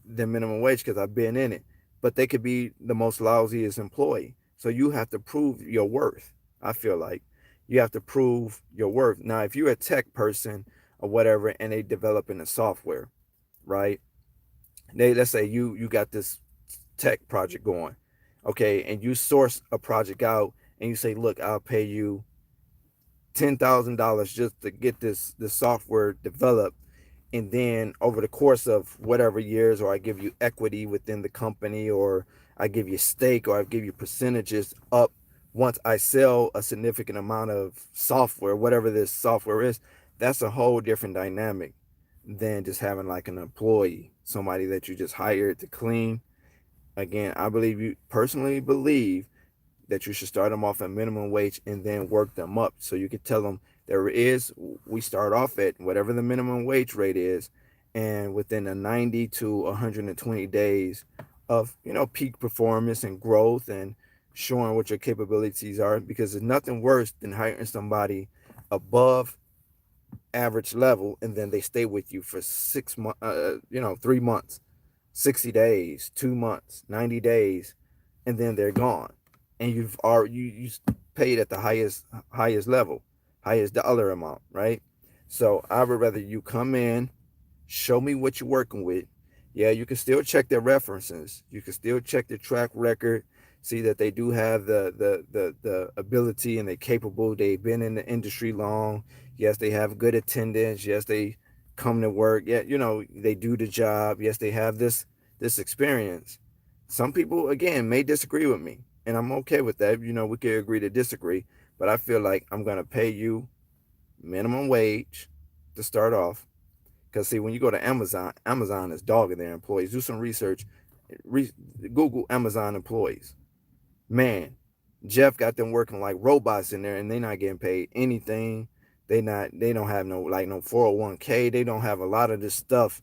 than minimum wage because I've been in it. But they could be the most lousiest employee. So you have to prove your worth. I feel like you have to prove your worth. Now, if you're a tech person or whatever, and they developing the software, right? Let's say you got this tech project going, okay, and you source a project out, and you say, look, I'll pay you $10,000 just to get this software developed, and then over the course of whatever years, or I give you equity within the company, or I give you stake, or I give you percentages up once I sell a significant amount of software, whatever this software is. That's a whole different dynamic than just having like an employee, somebody that you just hired to clean. Again, I believe, you personally believe that you should start them off at minimum wage and then work them up. So you could tell them we start off at whatever the minimum wage rate is, and within the 90 to 120 days of, peak performance and growth and showing what your capabilities are, because there's nothing worse than hiring somebody above average level and then they stay with you for 6 months, 3 months, 60 days, 2 months, 90 days, and then they're gone, and you've already you paid at the highest level, highest dollar amount, right? So I would rather you come in, show me what you're working with. Yeah, you can still check their references, you can still check their track record, see that they do have the ability and they're capable, they've been in the industry long. Yes, they have good attendance. Yes, they come to work. Yeah, they do the job. Yes, they have this experience. Some people, again, may disagree with me, and I'm okay with that. We can agree to disagree, but I feel like I'm going to pay you minimum wage to start off. Because, see, when you go to Amazon is dogging their employees. Do some research. Google Amazon employees. Man, Jeff got them working like robots in there, and they're not getting paid anything. They don't have no 401k. They don't have a lot of this stuff.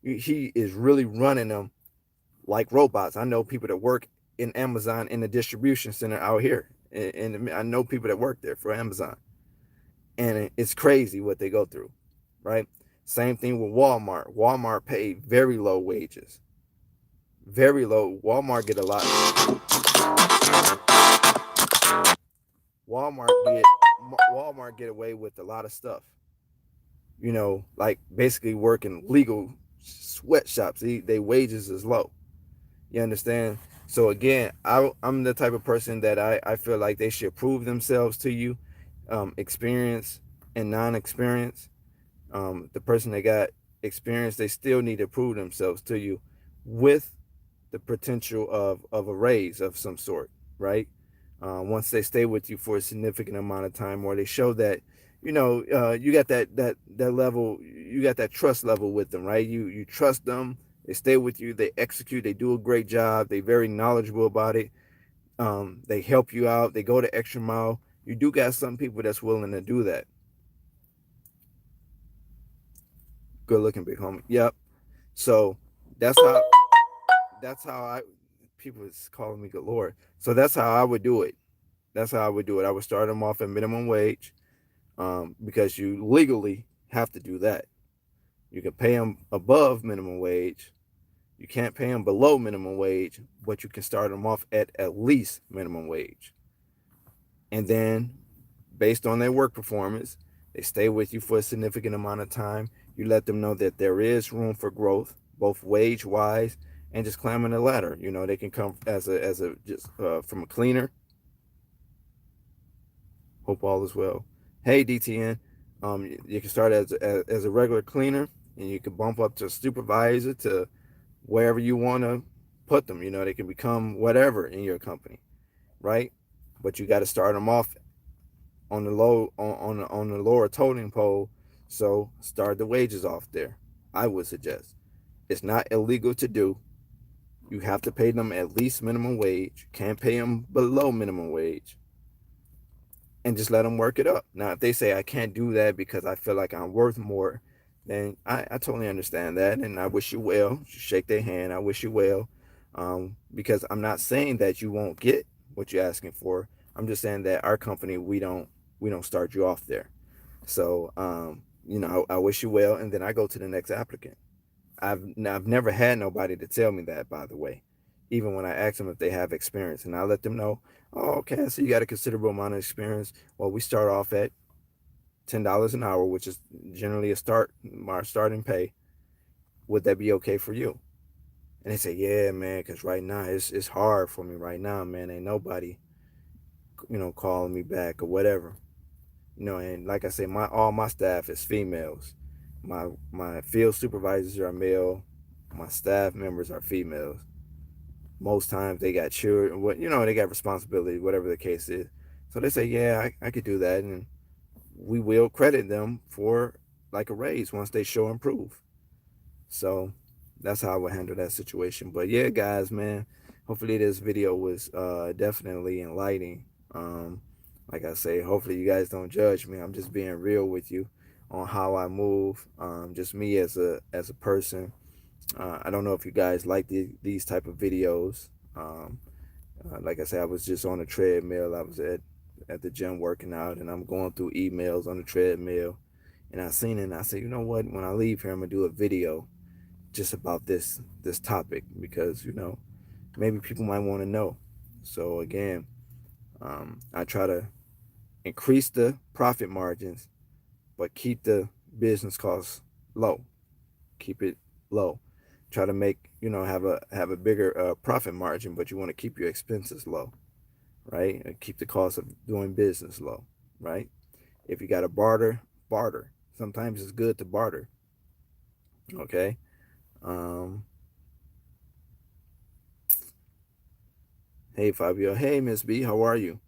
He is really running them like robots. I know people that work in Amazon in the distribution center out here, and I know people that work there for Amazon, and it's crazy what they go through, right? Same thing with Walmart. Walmart pay very low wages, very low. Walmart get a lot. Walmart get Walmart get away with a lot of stuff. Like basically working legal sweatshops. They wages is low. You understand? So again, I'm the type of person that I feel like they should prove themselves to you, experience and non-experience. The person that got experience, they still need to prove themselves to you with the potential of a raise of some sort, right? Once they stay with you for a significant amount of time, or they show that you got that level, you got that trust level with them, right? You trust them, they stay with you, they execute, they do a great job, they very knowledgeable about it. They help you out, they go the extra mile. You do got some people that's willing to do that. Good looking, big homie. Yep. So that's how I people is calling me good lord. So that's how I would do it. That's how I would do it. I would start them off at minimum wage, because you legally have to do that. You can pay them above minimum wage. You can't pay them below minimum wage, but you can start them off at least minimum wage. And then, based on their work performance, they stay with you for a significant amount of time. You let them know that there is room for growth, both wage wise and just climbing the ladder. They can come as a just from a cleaner. Hope all is well. Hey DTN, you can start as a regular cleaner, and you can bump up to supervisor to wherever you want to put them. They can become whatever in your company, right? But you got to start them off on the on the lower totem pole. So start the wages off there. I would suggest it's not illegal to do. You have to pay them at least minimum wage. Can't pay them below minimum wage, and just let them work it up. Now, if they say I can't do that because I feel like I'm worth more, then I totally understand that, and I wish you well. Shake their hand. I wish you well, because I'm not saying that you won't get what you're asking for. I'm just saying that our company, we don't start you off there. So I wish you well, and then I go to the next applicant. I've never had nobody to tell me that, by the way, even when I ask them if they have experience, and I let them know, oh, okay, so you got a considerable amount of experience. Well, we start off at $10 an hour, which is generally our starting pay. Would that be okay for you? And they say, yeah, man, because right now it's hard for me right now, man. Ain't nobody, calling me back or whatever. And like I say, all my staff is females. My field supervisors are male. My staff members are females. Most times they got children, they got responsibility, whatever the case is. So they say, yeah, I could do that, and we will credit them for like a raise once they show and prove. So that's how I would handle that situation. But yeah, guys, man, hopefully this video was definitely enlightening. Like I say, hopefully you guys don't judge me. I'm just being real with you on how I move. Just me as a person. I don't know if you guys like these type of videos. Like I said, I was just on a treadmill. I was at the gym working out, and I'm going through emails on the treadmill, and I seen it, and I said, you know what? When I leave here, I'm gonna do a video just about this topic, because maybe people might want to know. So again, I try to increase the profit margins, but keep the business costs low. Keep it low. Try to make have a bigger profit margin, but you want to keep your expenses low, right? And keep the cost of doing business low, right? If you got to barter. Sometimes it's good to barter. Okay. Um, hey Fabio. Hey Miss B. How are you?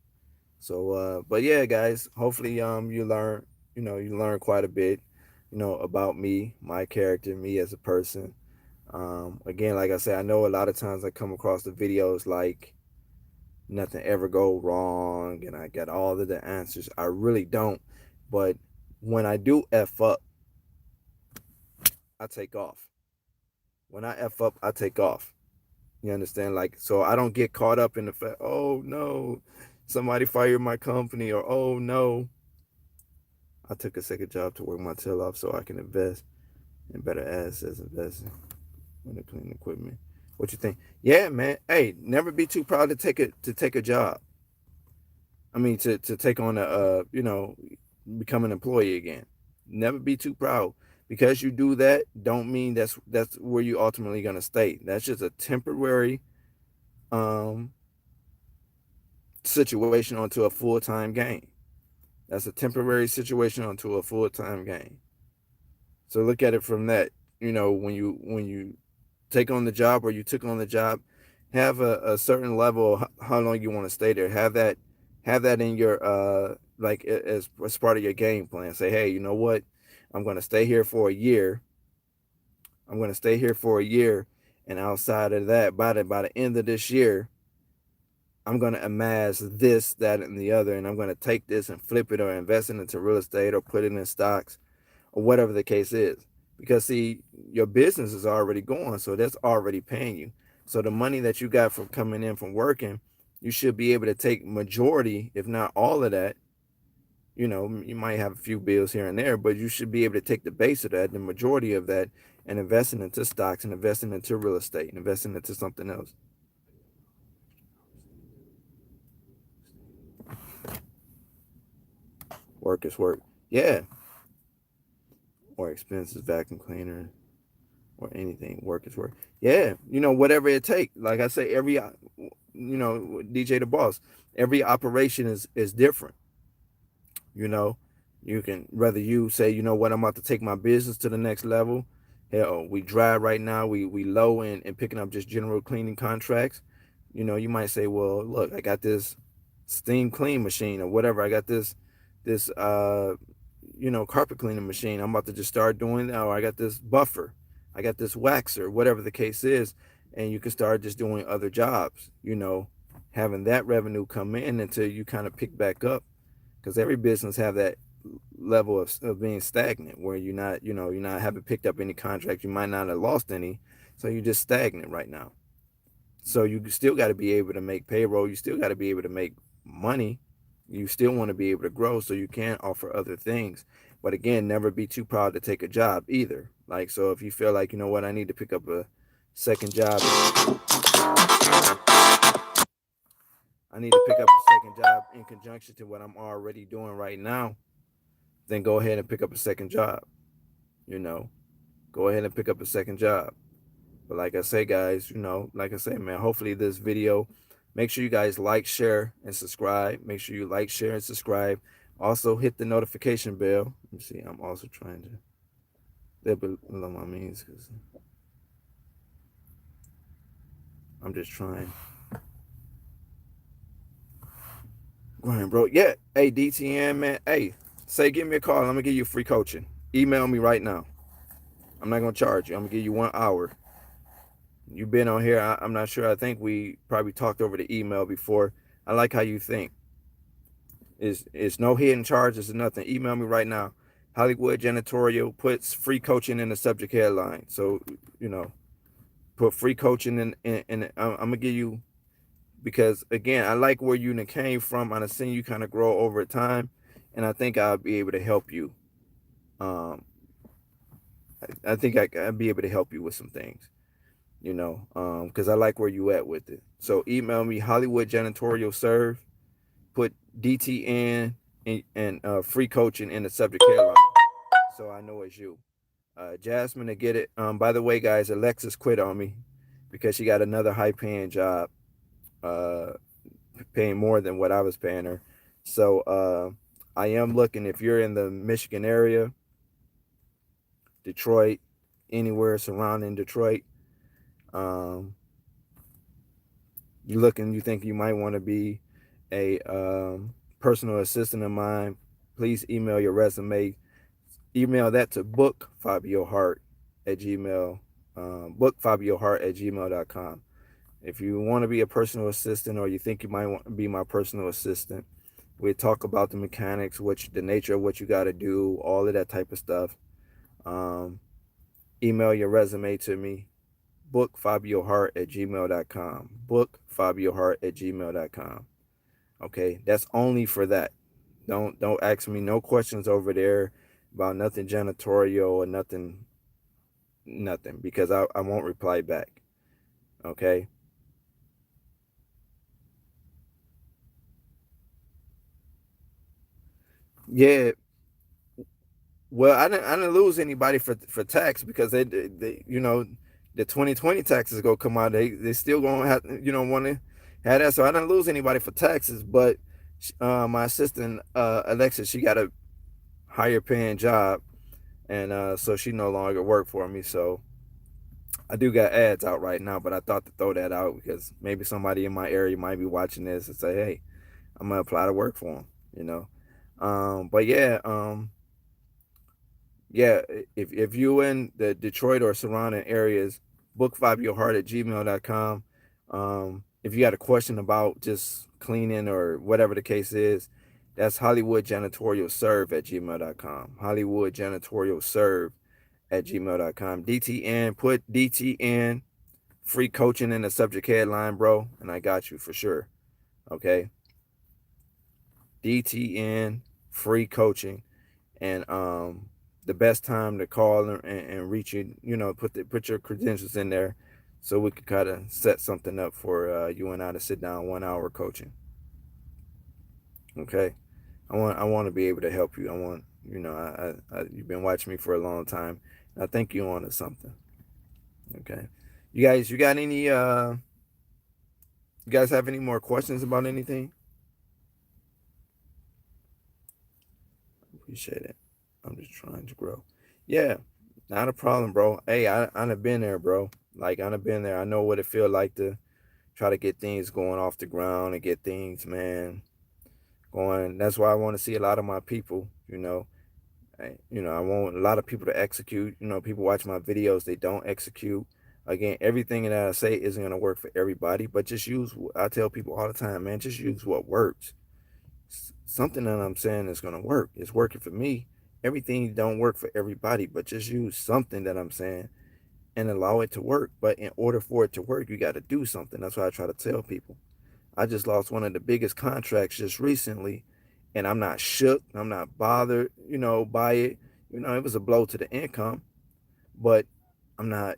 So, but yeah, guys. Hopefully, you learn quite a bit, about me, my character, me as a person. Again, like I said, I know a lot of times I come across the videos like nothing ever go wrong and I got all of the answers. I really don't. But when I do F up, I take off. When I F up, I take off. You understand? Like, so I don't get caught up in the fact, oh no, somebody fired my company, or oh no, I took a second job to work my tail off so I can invest in better assets, investing in the clean equipment. What you think? Yeah, man. Hey, never be too proud to take a job. I mean, to take on a, become an employee again. Never be too proud. Because you do that, don't mean that's where you ultimately gonna stay. That's just a temporary um situation onto a full-time gain. That's a temporary situation onto a full-time gain. So look at it from that. When you take on the job, or you took on the job, have a certain level of how long you want to stay there. Have that in your like as part of your game plan. Say, hey, you know what? I'm going to stay here for a year. I'm going to stay here for a year, and outside of that, by the end of this year, I'm going to amass this, that, and the other, and I'm going to take this and flip it or invest it into real estate or put it in stocks or whatever the case is. Because see, your business is already going, so that's already paying you. So the money that you got from coming in from working, you should be able to take majority, if not all of that. You might have a few bills here and there, but you should be able to take the base of that, the majority of that, and invest it into stocks and invest it into real estate and invest it into something else. Work is work. Yeah. Or expenses, vacuum cleaner, or anything. Work is work. Yeah, whatever it take. Like I say, DJ the boss, every operation is different. You know, you can, whether you say, you know what, I'm about to take my business to the next level. Hell, we dry right now. We low in picking up just general cleaning contracts. You might say, well, look, I got this steam clean machine or whatever. I got this carpet cleaning machine. I'm about to just start doing that. Or I got this buffer. I got this waxer, whatever the case is. And you can start just doing other jobs, having that revenue come in until you kind of pick back up. Because every business have that level of being stagnant where you're not haven't picked up any contracts. You might not have lost any. So you're just stagnant right now. So you still got to be able to make payroll. You still got to be able to make money. You still want to be able to grow so you can offer other things. But again, never be too proud to take a job either. Like, so if you feel like, you know what, I need to pick up a second job. I need to pick up a second job in conjunction to what I'm already doing right now, then go ahead and pick up a second job. You know, go ahead and pick up a second job. But like I say, guys, like I say, man, hopefully this video, make sure you guys like, share, and subscribe. Make sure you like, share, and subscribe. Also, hit the notification bell. Let me see. I'm also trying to live below my means because I'm just trying. Grind, bro. Yeah. Hey, DTN, man. Hey, give me a call. I'm going to give you free coaching. Email me right now. I'm not going to charge you. I'm going to give you 1 hour. You've been on here. I'm not sure. I think we probably talked over the email before. I like how you think. It's no hidden charges or nothing. Email me right now. Hollywood Janitorial puts free coaching in the subject headline. So, put free coaching in I'm going to give you, because again, I like where you came from. I've seen you kind of grow over time, and I think I'll be able to help you. I think I'll be able to help you with some things, because I like where you at with it. So email me, Hollywood Janitorial Serve, put DTN and free coaching in the subject headline, so I know it's you. Jasmine to get it. By the way, guys, Alexis quit on me because she got another high paying job, paying more than what I was paying her. So I am looking, if you're in the Michigan area, Detroit, anywhere surrounding Detroit, you think you might want to be a personal assistant of mine, please email your resume. Email that to bookfabiohart at gmail, bookfabiohart at gmail.com. If you want to be a personal assistant, or you think you might want to be my personal assistant, we talk about the mechanics, the nature of what you got to do, all of that type of stuff. Email your resume to me, bookfabiohart at gmail.com. Bookfabiohart at gmail.com. Okay, that's only for that. Don't ask me no questions over there about nothing janitorial or nothing, because I won't reply back. Okay. Yeah, well, I didn't lose anybody for tax because they the 2020 taxes go come out. They still gonna have want to have that. So I didn't lose anybody for taxes, but my assistant Alexa, she got a higher paying job, and so she no longer work for me. So I do got ads out right now, but I thought to throw that out because maybe somebody in my area might be watching this and say, hey, I'm gonna apply to work for them. But yeah, if you in the Detroit or surrounding areas, book5yourheart at gmail.com. If you got a question about just cleaning or whatever the case is, that's Hollywood Janitorial Serve at gmail.com. Hollywood Janitorial Serve at gmail.com. DTN, put DTN free coaching in the subject headline, bro, and I got you for sure. Okay. DTN free coaching, and the best time to call and reach you, put your credentials in there so we could kind of set something up for you and I to sit down 1 hour coaching. Okay. I want to be able to help you. I want, you've been watching me for a long time. I think you on to something. Okay. You got any you guys have any more questions about anything? Appreciate it. I'm just trying to grow. Yeah, not a problem, bro. Hey, I've been there, bro. Like I've been there. I know what it feel like to try to get things going off the ground and get things, man, going. That's why I want to see a lot of my people. I want a lot of people to execute. People watch my videos, they don't execute. Again, everything that I say isn't gonna work for everybody, but just use. I tell people all the time, man, just use what works. Something that I'm saying is going to work. It's working for me. Everything don't work for everybody, but just use something that I'm saying and allow it to work. But in order for it to work, you got to do something. That's why I try to tell people. I just lost one of the biggest contracts just recently, and I'm not shook. I'm not bothered, by it. It was a blow to the income, but I'm not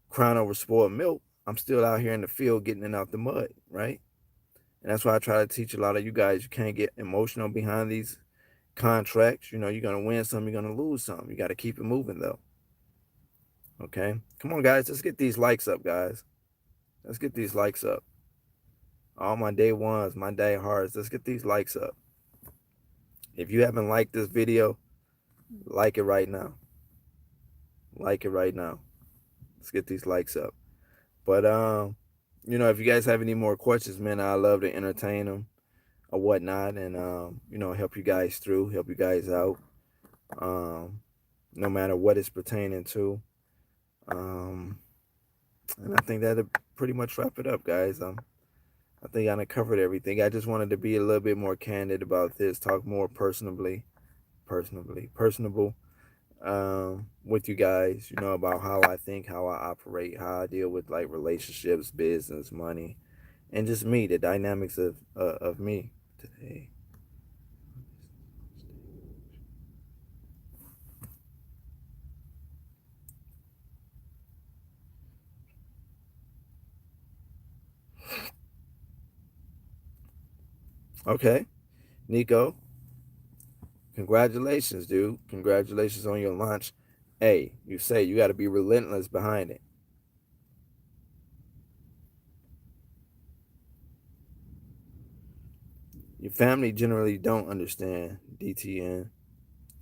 crying over spoiled milk. I'm still out here in the field getting it out the mud, right? And that's why I try to teach a lot of you guys. You can't get emotional behind these contracts. You're gonna win some, you're gonna lose some. You got to keep it moving though. Okay, come on, guys. Let's get these likes up, guys. Let's get these likes up. All my day ones, my day hearts. Let's get these likes up. If you haven't liked this video, like it right now. Like it right now. Let's get these likes up. But if you guys have any more questions, man, I love to entertain them or whatnot, and help you guys through, help you guys out. No matter what it's pertaining to. And I think that'll pretty much wrap it up, guys. I think I covered everything. I just wanted to be a little bit more candid about this, talk more personable, with you guys. About how I think, how I operate, how I deal with like relationships, business, money, and just me, the dynamics of me today. Okay, Nico, congratulations, dude. Congratulations on your launch. Hey, you say you got to be relentless behind it. Your family generally don't understand DTN.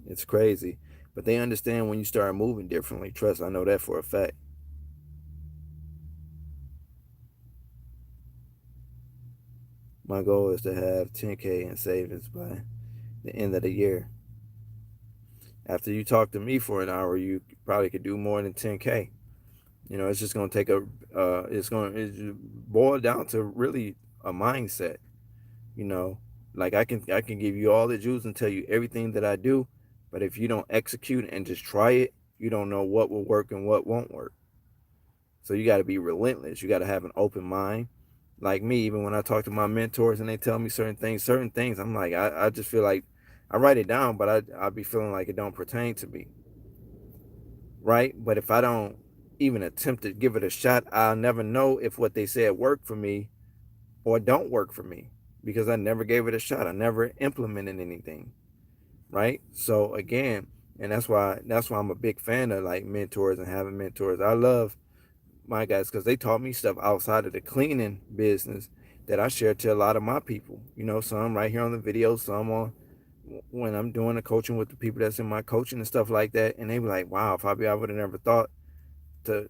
It's crazy. But they understand when you start moving differently. Trust, I know that for a fact. My goal is to have 10K in savings by the end of the year. After you talk to me for an hour, you probably could do more than 10K. It's just going to take it's boil down to really a mindset. You know, like I can give you all the juice and tell you everything that I do, but if you don't execute and just try it, you don't know what will work and what won't work. So you got to be relentless. You got to have an open mind. Like me, even when I talk to my mentors and they tell me certain things, I'm like, I just feel like I write it down, but I'll be feeling like it don't pertain to me, right? But if I don't even attempt to give it a shot, I'll never know if what they said worked for me or don't work for me. because I never gave it a shot. I never implemented anything, right? So again, and that's why I'm a big fan of like mentors and having mentors. I love my guys because they taught me stuff outside of the cleaning business that I share to a lot of my people. You know, some right here on the video, some on when I'm doing the coaching with the people that's in my coaching and stuff like that, and they be like, "Wow, Fabi, I would have never thought to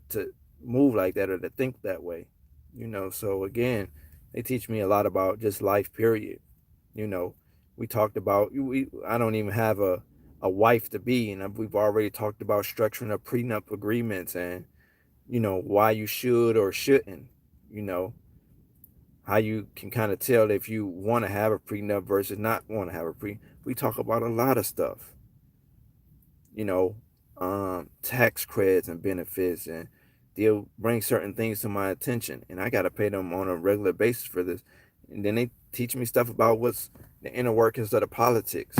move like that or to think that way." You know, so again, they teach me a lot about just life. Period. You know, we talked about I don't even have a wife to be, and we've already talked about structuring of prenup agreements and why you should or shouldn't. You know, how you can kind of tell if you want to have a prenup versus not want to have a pre. We talk about a lot of stuff, you know, tax credits and benefits, and they'll bring certain things to my attention, and I got to pay them on a regular basis for this. And then they teach me stuff about what's the inner workings of the politics,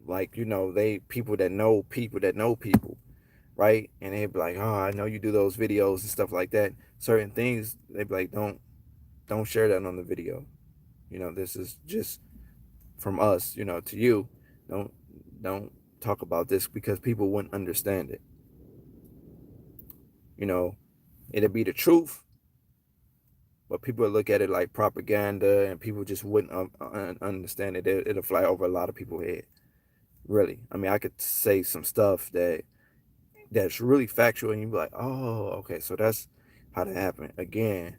like they people that know people, right? And they'd be like, "Oh, I know you do those videos and stuff like that." Certain things they'd be like, "Don't share that on the video. This is just from us, to you. Don't don't talk about this because people wouldn't understand it. You know, it'd be the truth, but people would look at it like propaganda, and people just wouldn't understand it. It'll fly over a lot of people's head. Really, I mean, I could say some stuff that's really factual, and you'd be like, "Oh, okay, so that's how that happened." Again,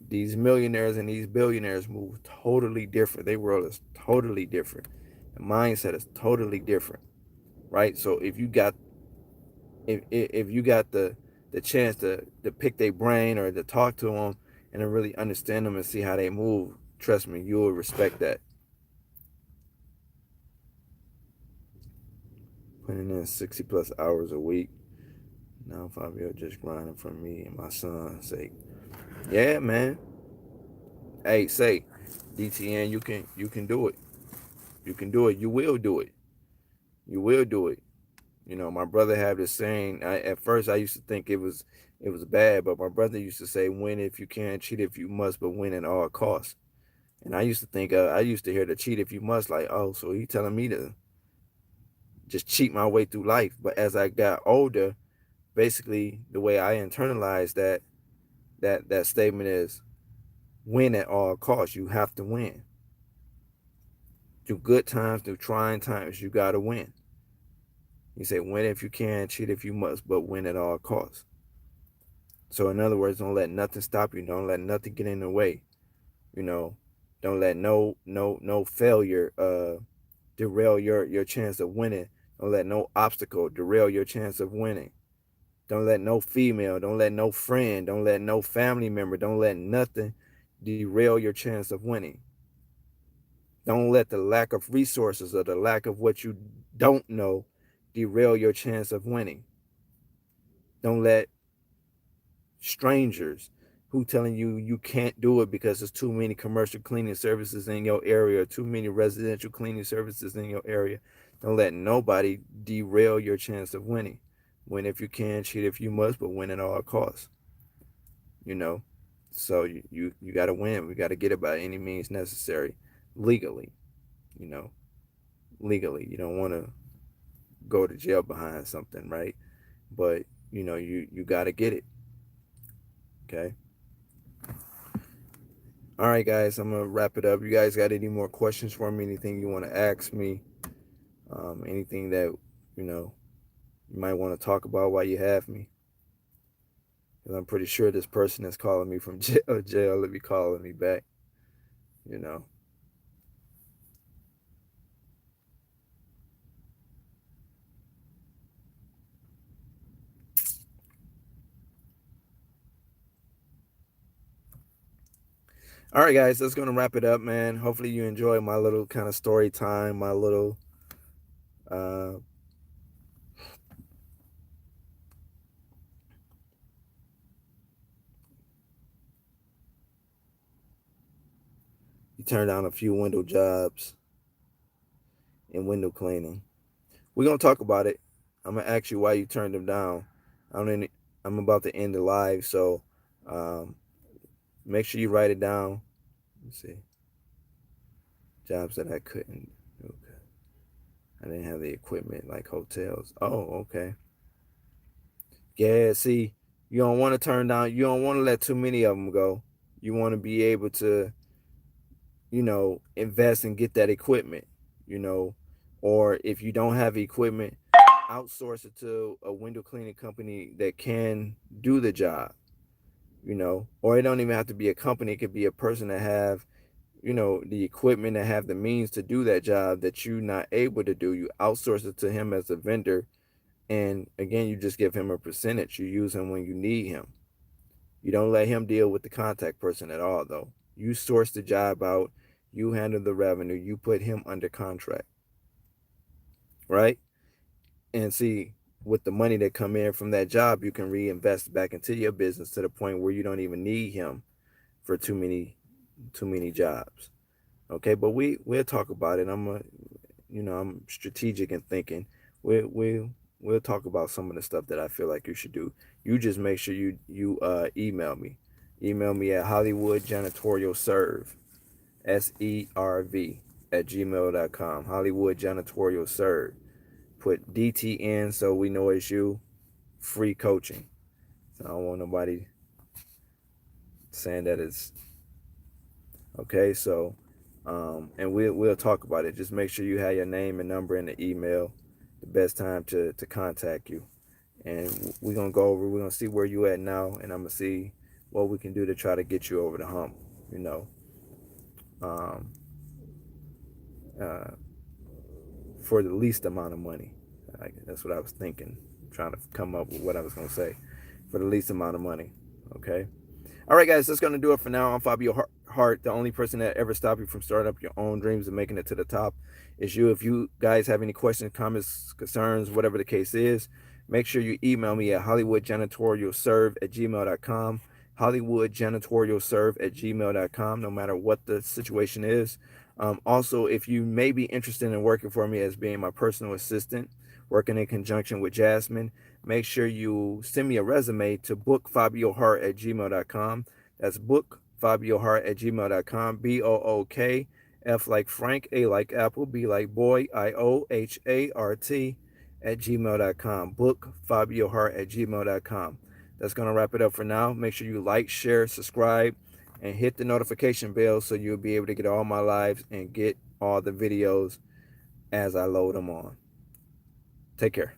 these millionaires and these billionaires move totally different. Their world is totally different. The mindset is totally different, right? So if you got the chance to pick their brain or to talk to them and to really understand them and see how they move, trust me, you will respect that. Putting in 60 plus hours a week. Now Fabio just grinding for me and my son's sake. Yeah, man. Hey, say, DTN, you can do it. You can do it. You will do it. You will do it. My brother had this saying. At first, I used to think it was bad, but my brother used to say, "Win if you can, cheat if you must, but win at all costs." And I used to think, I used to hear the cheat if you must, like, oh, so he telling me to just cheat my way through life. But as I got older, basically the way I internalized that statement is win at all costs. You have to win. Through good times, through trying times, you gotta win. He said, win if you can, cheat if you must, but win at all costs. So in other words, don't let nothing stop you. Don't let nothing get in the way. You know, don't let no failure derail your chance of winning. Don't let no obstacle derail your chance of winning. Don't let no female, don't let no friend, don't let no family member, don't let nothing derail your chance of winning. Don't let the lack of resources or the lack of what you don't know derail your chance of winning. Don't let strangers who telling you can't do it because there's too many commercial cleaning services in your area, or too many residential cleaning services in your area. Don't let nobody derail your chance of winning. Win if you can, cheat if you must, but win at all costs. You know, so you got to win. We got to get it by any means necessary, legally. You know, legally. You don't want to go to jail behind something, right? But you got to get it. Okay. All right, guys, I'm gonna wrap it up. You guys got any more questions for me? Anything you want to ask me? Anything that you might want to talk about while you have me? Because I'm pretty sure this person that's calling me from jail will be calling me back. You know. All right, guys, that's gonna wrap it up, man. Hopefully, you enjoy my little kind of story time, my little uh, you turned down a few window jobs in window cleaning. We're gonna talk about it. I'm gonna ask you why you turned them down. I'm in, I'm about to end the live, so um, make sure you write it down. Let's see. Jobs that I couldn't. Okay. I didn't have the equipment like hotels. Oh, okay. Yeah, see, you don't want to turn down, you don't want to let too many of them go. You want to be able to, invest and get that equipment, you know, or if you don't have equipment, outsource it to a window cleaning company that can do the job, or it don't even have to be a company. It could be a person that have, the equipment, that have the means to do that job that you're not able to do. You outsource it to him as a vendor. And again, you just give him a percentage. You use him when you need him. You don't let him deal with the contact person at all, though. You source the job out, you handle the revenue, you put him under contract, right? And see, with the money that come in from that job, you can reinvest back into your business to the point where you don't even need him for too many jobs. Okay, but we'll talk about it. I'm strategic in thinking. We'll talk about some of the stuff that I feel like you should do. You just make sure you email me. Email me at Hollywood Janitorial Serve, SERV at gmail.com. Hollywood Janitorial Serve. Put DTN so we know it's you. Free coaching. So I don't want nobody saying that it's okay. So, and we'll talk about it. Just make sure you have your name and number in the email. The best time to contact you, and we're gonna go over. We're gonna see where you at now, and I'm gonna see what we can do to try to get you over the hump. You know, um, uh, for the least amount of money. That's what I was thinking. Trying to come up with what I was gonna say. For the least amount of money. Okay. All right, guys, that's going to do it for now. I'm Fabio Hart. The only person that ever stopped you from starting up your own dreams and making it to the top is you. If you guys have any questions, comments, concerns, whatever the case is, make sure you email me at hollywoodjanitorialserve@gmail.com. hollywoodjanitorialserve@gmail.com, no matter what the situation is. Also, if you may be interested in working for me as being my personal assistant, working in conjunction with Jasmine, make sure you send me a resume to bookfabiohart@gmail.com. That's bookfabiohart@gmail.com. BOOK, F like Frank, A like Apple, B like boy, IOHART at gmail.com. Bookfabiohart@gmail.com. That's going to wrap it up for now. Make sure you like, share, subscribe, and hit the notification bell so you'll be able to get all my lives and get all the videos as I load them on. Take care.